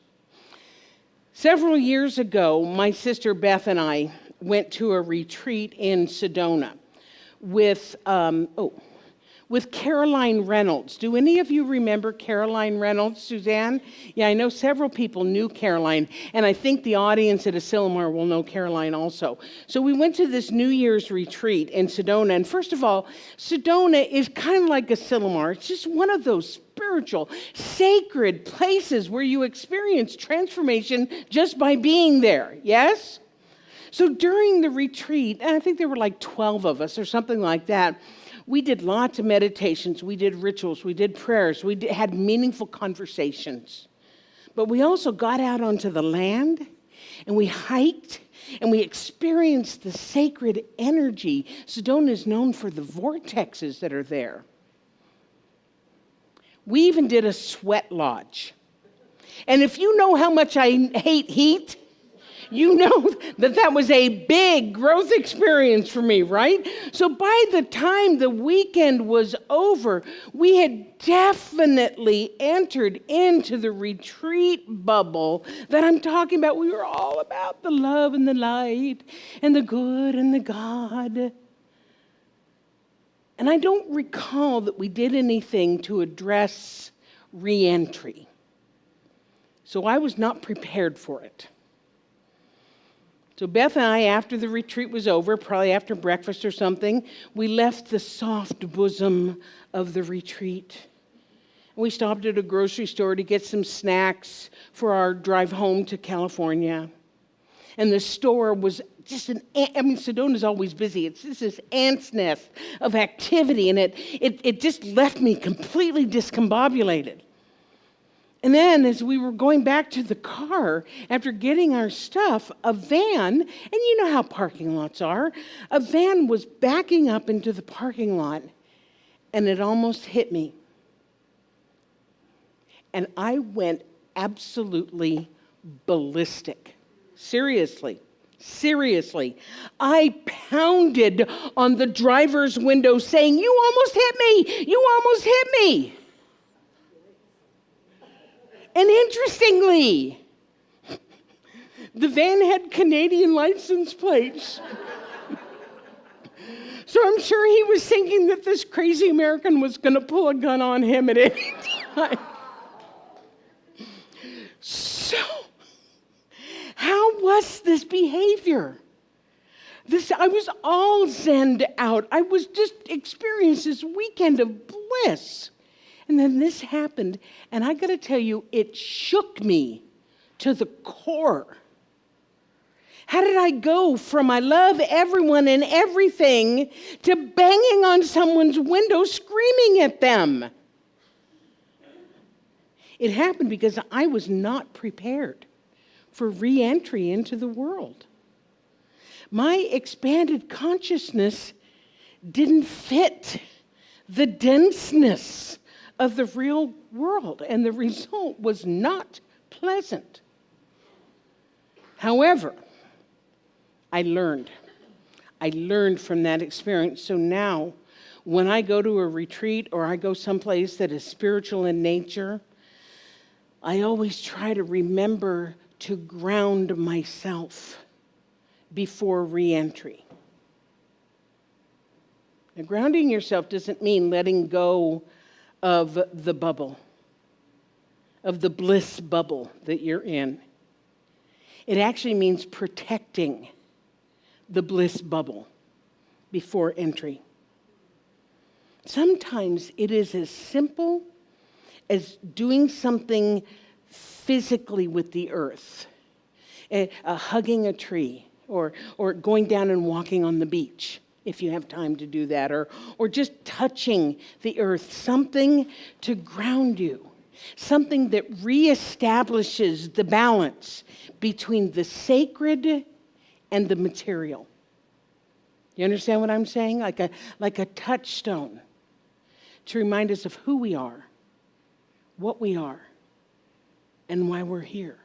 Speaker 5: Several years ago, my sister Beth and I went to a retreat in Sedona with Caroline Reynolds. Do any of you remember Caroline Reynolds, Suzanne? Yeah, I know several people knew Caroline, and I think the audience at Asilomar will know Caroline also. So we went to this New Year's retreat in Sedona, and first of all, Sedona is kind of like Asilomar. It's just one of those spiritual, sacred places where you experience transformation just by being there, yes? So during the retreat, and I think there were like 12 of us or something like that, we did lots of meditations, we did rituals, we did prayers, had meaningful conversations. But we also got out onto the land, and we hiked, and we experienced the sacred energy. Sedona is known for the vortexes that are there. We even did a sweat lodge. And if you know how much I hate heat, You know that was a big growth experience for me, right? So by the time the weekend was over, we had definitely entered into the retreat bubble that I'm talking about. We were all about the love and the light and the good and the God. And I don't recall that we did anything to address re-entry. So I was not prepared for it. So Beth and I, after the retreat was over, probably after breakfast or something, we left the soft bosom of the retreat. We stopped at a grocery store to get some snacks for our drive home to California. And the store was just Sedona's always busy. It's just this ant's nest of activity, and it just left me completely discombobulated. And then as we were going back to the car, after getting our stuff, a van, and you know how parking lots are, a van was backing up into the parking lot, and it almost hit me. And I went absolutely ballistic. Seriously. I pounded on the driver's window saying, "You almost hit me! You almost hit me!" And interestingly, the van had Canadian license plates. So I'm sure he was thinking that this crazy American was going to pull a gun on him at any time. So, how was this behavior? I was all zenned out. I was just experiencing this weekend of bliss. And then this happened, and I got to tell you, it shook me to the core. How did I go from I love everyone and everything to banging on someone's window screaming at them? It happened because I was not prepared for re-entry into the world. My expanded consciousness didn't fit the denseness of the real world, and the result was not pleasant. However, I learned from that experience. So now, when I go to a retreat or I go someplace that is spiritual in nature, I always try to remember to ground myself before re-entry. Now, grounding yourself doesn't mean letting go of the bubble, of the bliss bubble that you're in. It actually means protecting the bliss bubble before entry. Sometimes it is as simple as doing something physically with the earth, hugging a tree, or going down and walking on the beach, if you have time to do that, or just touching the earth, something to ground you, something that reestablishes the balance between the sacred and the material. You understand what I'm saying? Like a touchstone to remind us of who we are, what we are, and why we're here.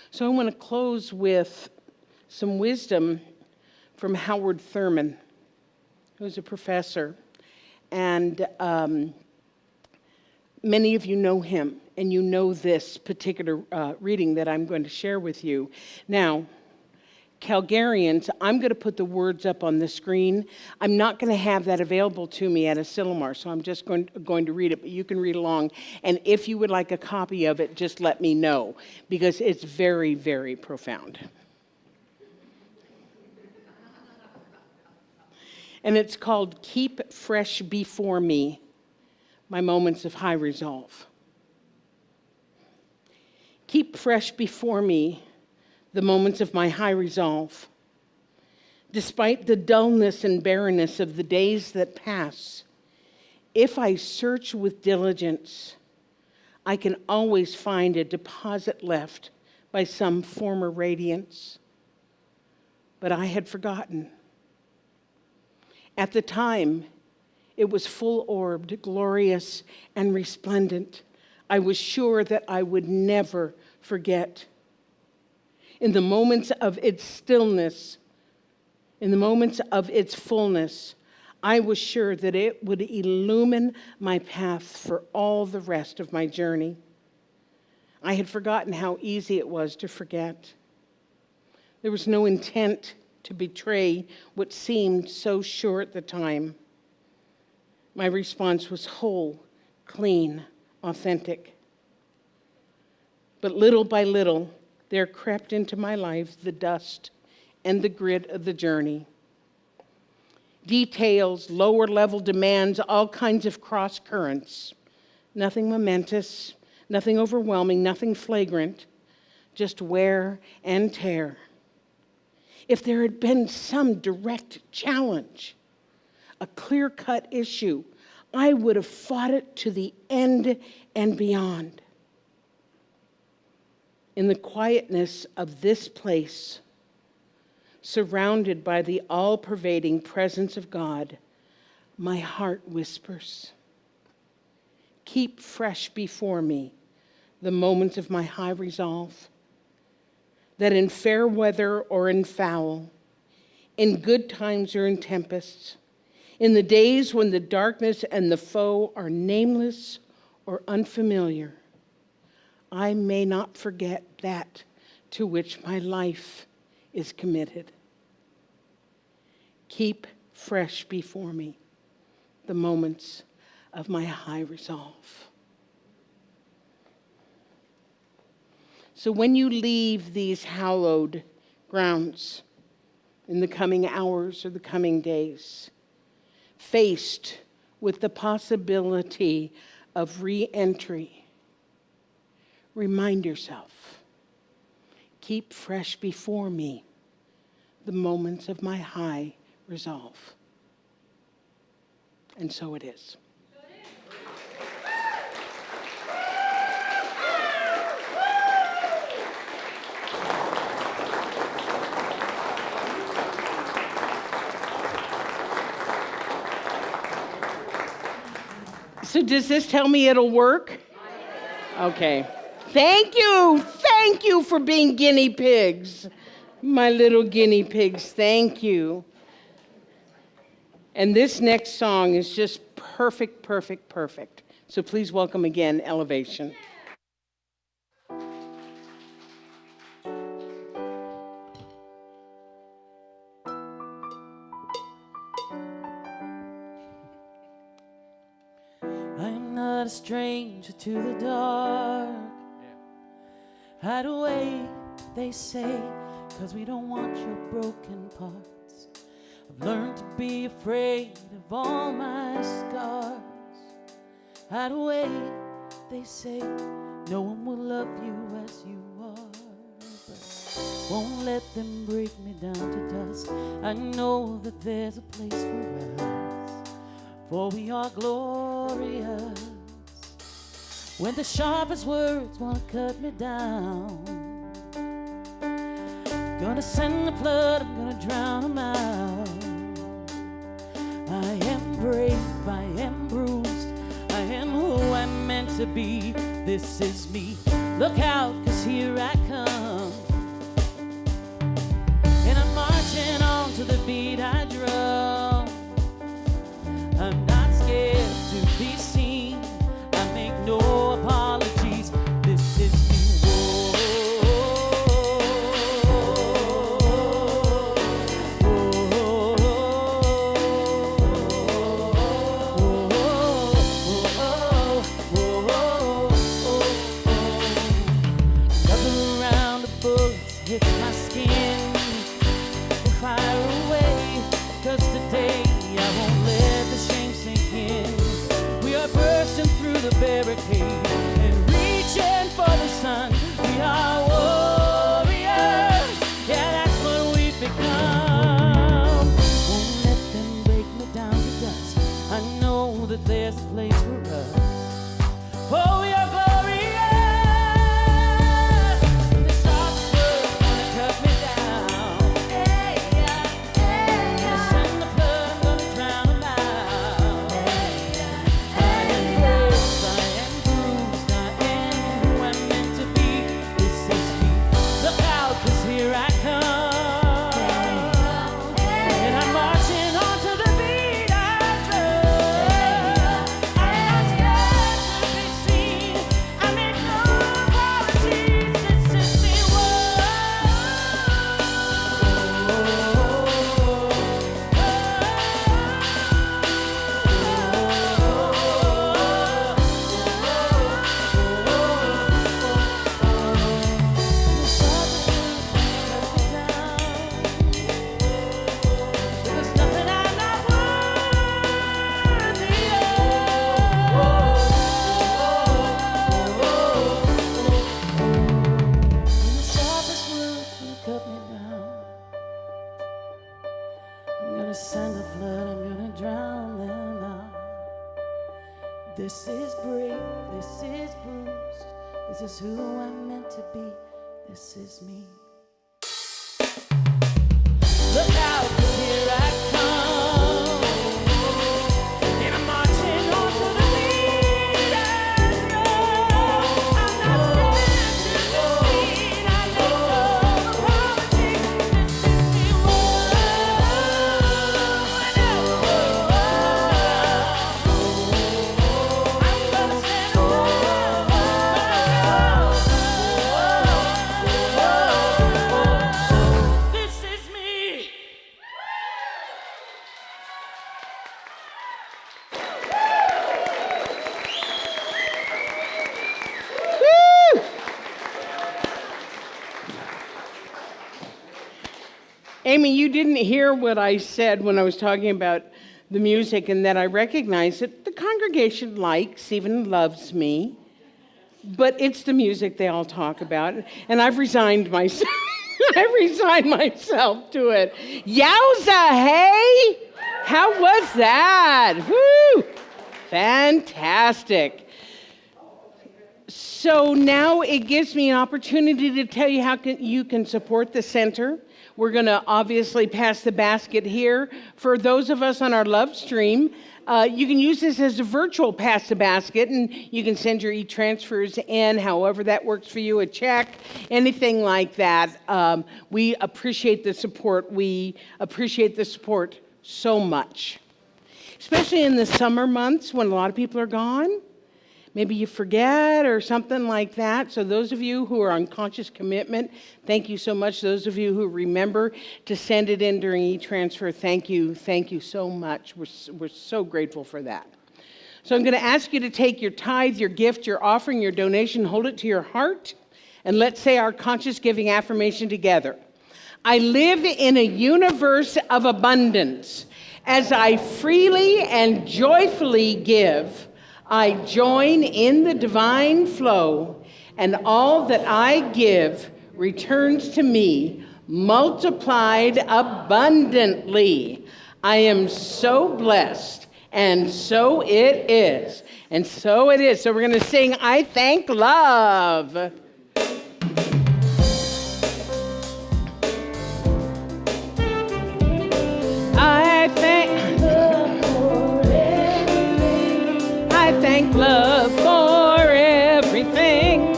Speaker 5: So I want to close with some wisdom from Howard Thurman, who's a professor. And many of you know him, and you know this particular reading that I'm going to share with you. Now, Calgarians, I'm going to put the words up on the screen. I'm not going to have that available to me at Asilomar, so I'm just going to read it, but you can read along. And if you would like a copy of it, just let me know, because it's very, very profound. And it's called Keep Fresh Before Me, My Moments of High Resolve. Keep fresh before me the moments of my high resolve. Despite the dullness and barrenness of the days that pass, if I search with diligence, I can always find a deposit left by some former radiance. But I had forgotten. At the time, it was full-orbed, glorious, and resplendent. I was sure that I would never forget. In the moments of its stillness, in the moments of its fullness, I was sure that it would illumine my path for all the rest of my journey. I had forgotten how easy it was to forget. There was no intent to betray what seemed so sure at the time. My response was whole, clean, authentic. But little by little, there crept into my life the dust and the grit of the journey. Details, lower level demands, all kinds of cross currents. Nothing momentous, nothing overwhelming, nothing flagrant, just wear and tear. If there had been some direct challenge, a clear-cut issue, I would have fought it to the end and beyond. In the quietness of this place, surrounded by the all-pervading presence of God, my heart whispers, keep fresh before me the moments of my high resolve, that in fair weather or in foul, in good times or in tempests, in the days when the darkness and the foe are nameless or unfamiliar, I may not forget that to which my life is committed. Keep fresh before me the moments of my high resolve. So when you leave these hallowed grounds in the coming hours or the coming days, faced with the possibility of re-entry, remind yourself, keep fresh before me the moments of my high resolve. And so it is. So does this tell me it'll work? Okay. Thank you for being guinea pigs. My little guinea pigs, thank you. And this next song is just perfect. So please welcome again, Elevation.
Speaker 4: I'm not a stranger to the dark. Hide away, they say, 'cause we don't want your broken parts. I've learned to be afraid of all my scars. Hide away, they say, no one will love you as you are. But won't let them break me down to dust. I know that there's a place for us, for we are glorious. When the sharpest words wanna cut me down, gonna send the flood, I'm gonna drown them out. I am brave, I am bruised, I am who I'm meant to be. This is me, look out, 'cause here I come. And I'm marching on to the beat I drum. I'm not scared to be seen, I make no apologies. This is me. Nothing around the bullets hits my skin. The fire away, 'cause today I won't let the shame sink in. We are bursting through the barricade and reaching for the sun. We are warriors, yeah, that's what we've become. Won't let them break me down to dust. I know that there's a place for us. Oh, we are glorious. When the sharpest words wanna cut me down, gonna send the flood, gonna drown them out. I am bruised, I am gonna send a flood, I'm gonna drown them out. This is brave, this is bruised, this is who I'm meant to be, this is me. Look out, 'cause here I come, and I'm marching on to the leader's road. I'm not standing defeat, I let go of apology. This is me, I'm gonna stand alone. This is me.
Speaker 5: Woo! Amy, you didn't hear what I said when I was talking about the music and that I recognize that the congregation likes, even loves me, but it's the music they all talk about, and I've resigned myself. I've resigned myself to it. Yowza, hey! How was that? Woo! Fantastic. So now it gives me an opportunity to tell you how you can support the center. We're going to obviously pass the basket here. For those of us on our love stream, you can use this as a virtual pass the basket, and you can send your e-transfers in, however that works for you, a check, anything like that. We appreciate the support. We appreciate the support so much, especially in the summer months when a lot of people are gone. Maybe you forget or something like that. So those of you who are on conscious commitment, thank you so much. Those of you who remember to send it in during e-transfer, thank you so much. We're so grateful for that. So I'm going to ask you to take your tithe, your gift, your offering, your donation, hold it to your heart, and let's say our conscious giving affirmation together. I live in a universe of abundance. As I freely and joyfully give, I join in the divine flow, and all that I give returns to me, multiplied abundantly. I am so blessed, and so it is. And so it is. So we're going to sing, I Thank Love. Thank love for everything.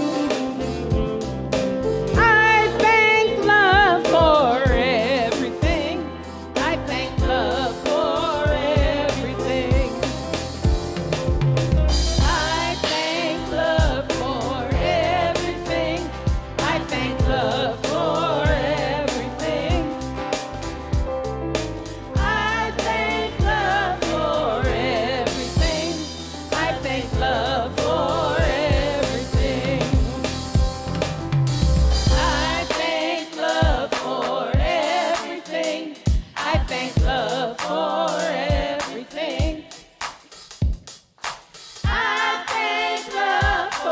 Speaker 5: I thank love for everything. I thank love for everything. I thank love for everything. I thank love for everything. I thank love for everything. I thank love for everything. I thank love for everything. I thank love for everything. I thank love for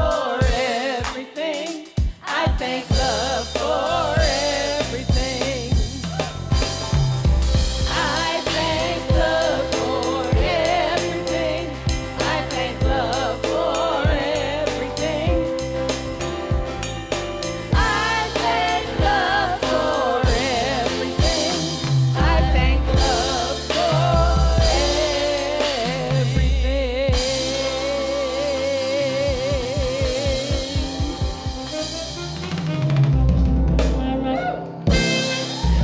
Speaker 5: everything. I thank love for everything. I thank love for everything. I thank love for everything. I thank love for everything. I thank love for everything.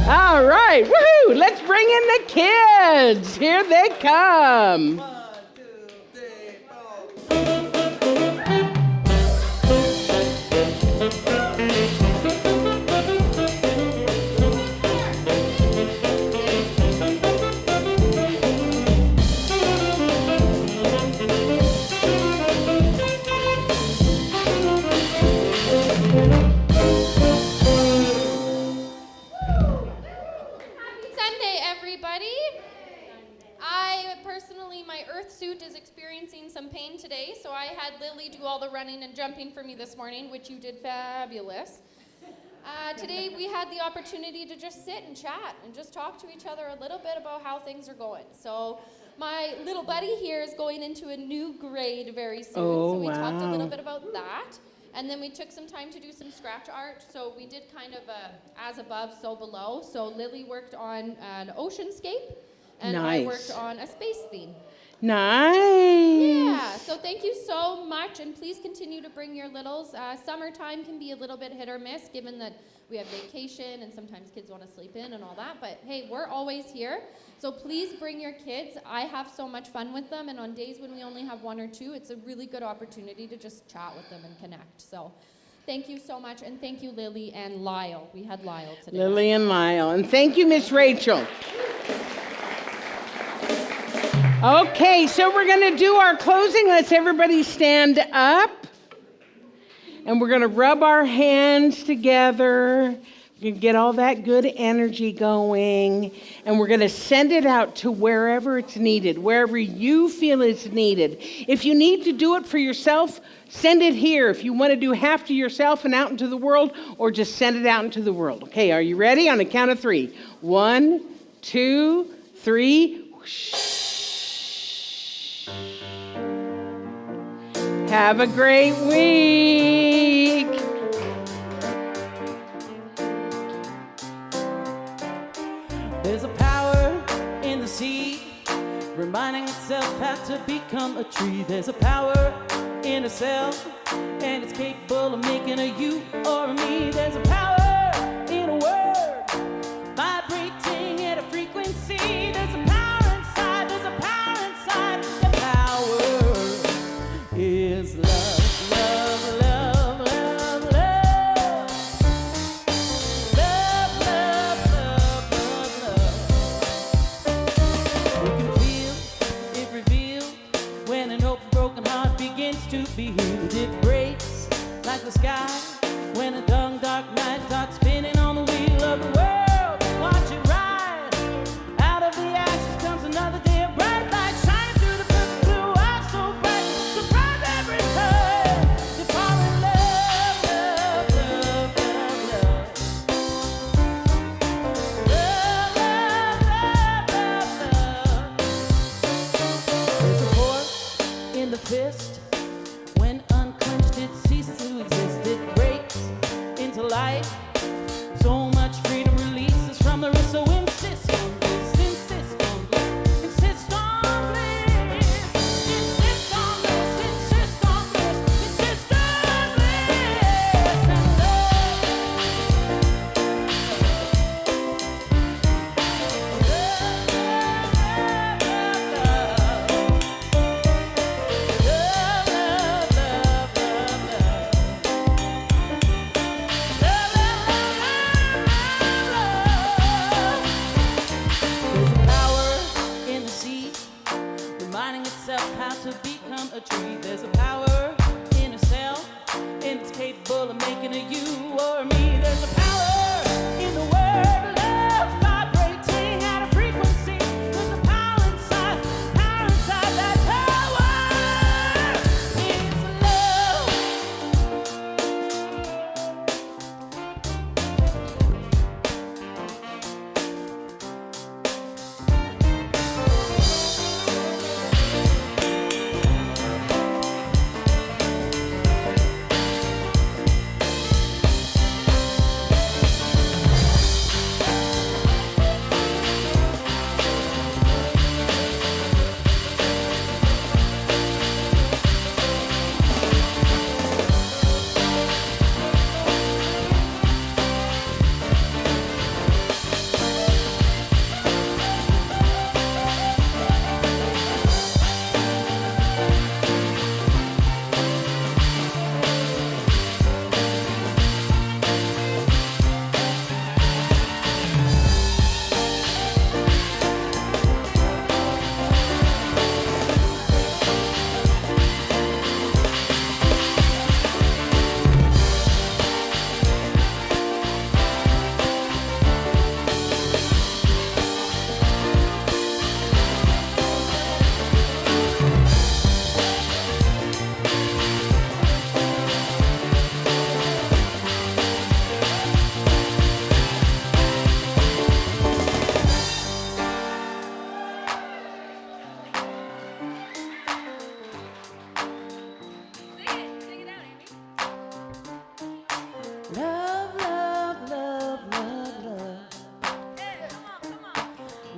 Speaker 5: All right, woohoo! Let's bring in the kids. Here they come.
Speaker 2: Happy Sunday, everybody. My earth suit is experiencing some pain today, so I had Lily do all the running and jumping for me this morning, which you did fabulous. Today we had the opportunity to just sit and chat and just talk to each other a little bit about how things are going. So my little buddy here is going into a new grade very soon. So we talked a little bit about that. And then we took some time to do some scratch art. So we did kind of a as above, so below. So Lily worked on an oceanscape, and I worked on a space theme.
Speaker 5: Nice.
Speaker 2: Yeah, so thank you so much, and please continue to bring your littles. Summertime can be a little bit hit or miss, given that we have vacation and sometimes kids want to sleep in and all that, but hey, we're always here, so please bring your kids. I have so much fun with them, and on days when we only have one or two, it's a really good opportunity to just chat with them and connect. So thank you so much, and thank you, Lily and Lyle. We had Lyle today.
Speaker 5: Lily and Lyle, and thank you, Miss Rachel. Okay, so we're going to do our closing. Let's everybody stand up. And we're going to rub our hands together. We're going to get all that good energy going. And we're going to send it out to wherever it's needed, wherever you feel it's needed. If you need to do it for yourself, send it here. If you want to do half to yourself and out into the world, or just send it out into the world. Okay, are you ready? On the count of 3. 1, 2, 3. Whoosh. Have a great week.
Speaker 4: There's a power in the sea, reminding itself how to become a tree. There's a power in a cell, and it's capable of making a you or a me. There's a power in a word, vibrating at a frequency. There's a power inside, there's a power inside. The power is love, love, love, love, love. Love, love, love, love, love. We can feel it revealed when an open, broken heart begins to be healed. It breaks like the sky when a dark, dark night starts spinning on the wheel of the world. Watch it ride. Out of the ashes comes another day of bright light, shining through the perfect blue eyes so bright. Surprise every time. To fall in love, love, love, love, love. Love, love, love, love, love. There's a force in the fist. When unclenched, it ceases to exist. It breaks into life. So much freedom releases from the wrist. So insist on this, insist on this, insist on bliss. Insist on this, insist on this, insist on bliss. And love, there's a power in the sea, reminding itself how to become a tree. There's a power in a cell, and it's capable of making a you or a me. There's a power in the word love, vibrating at a frequency. There's a power inside that power is love.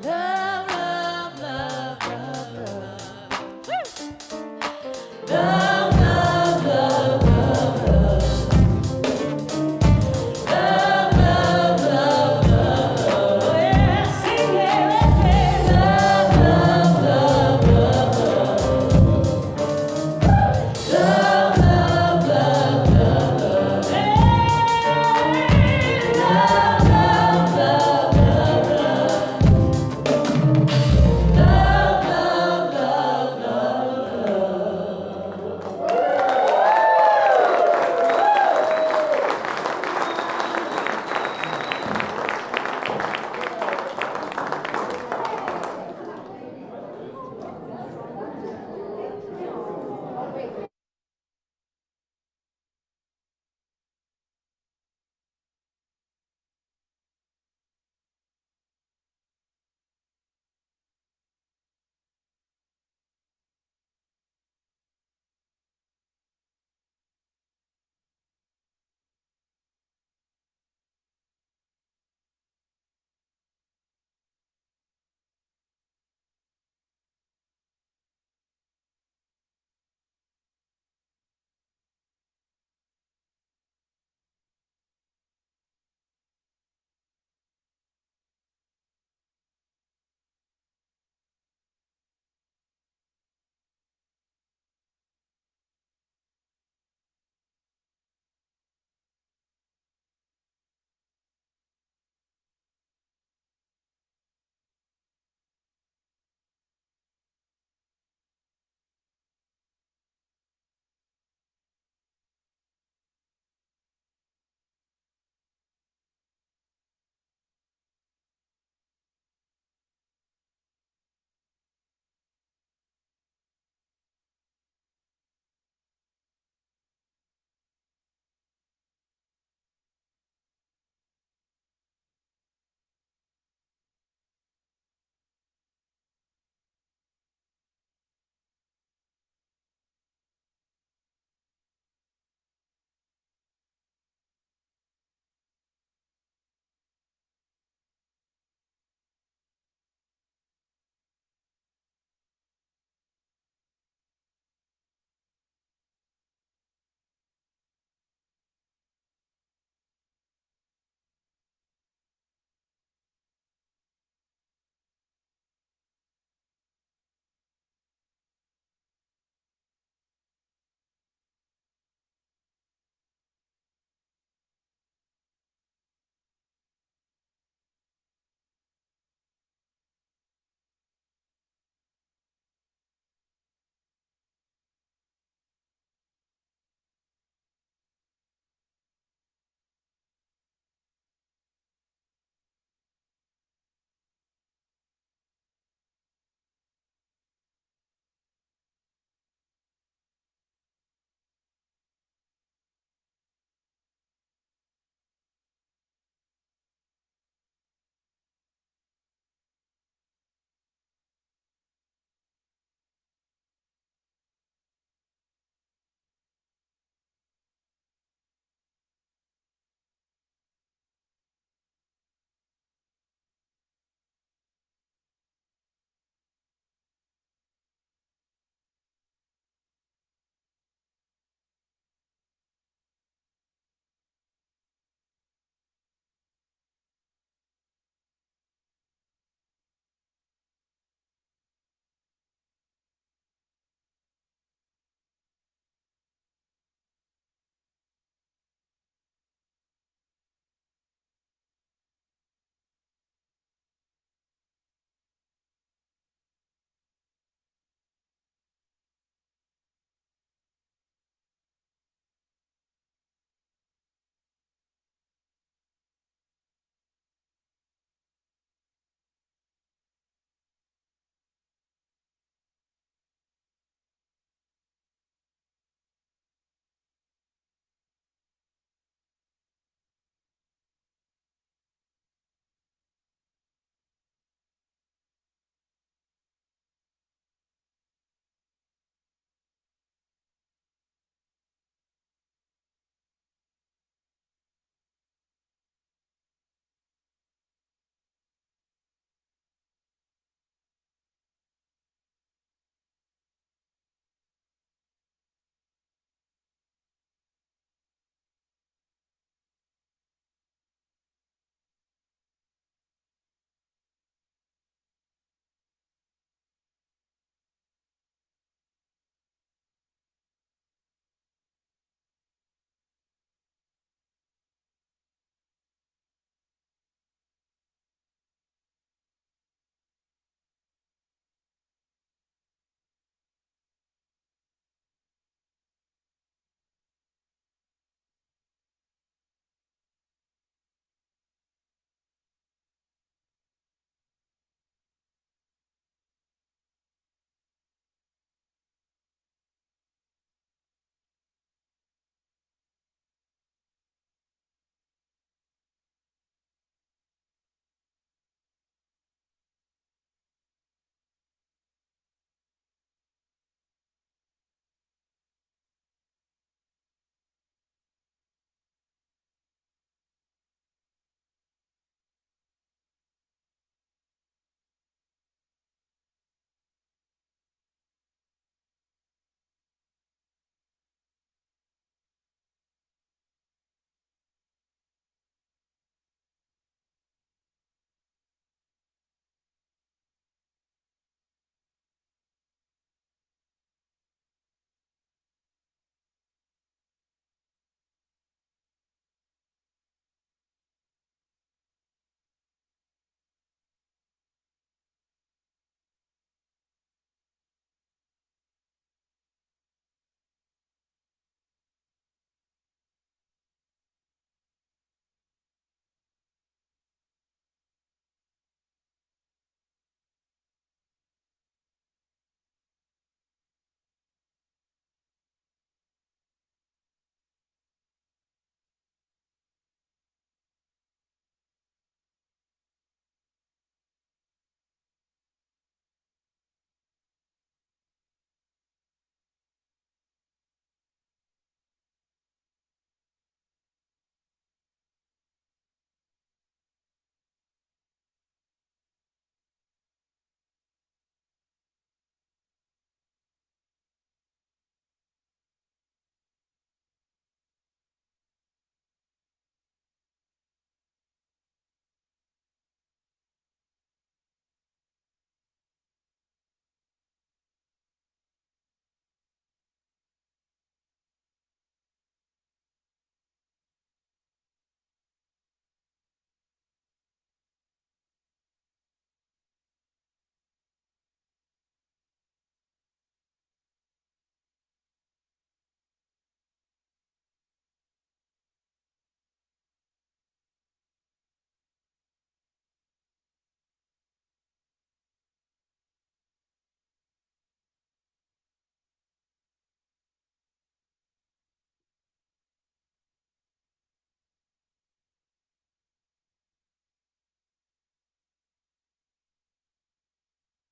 Speaker 4: Love, love, love, love, love. Woo! Love.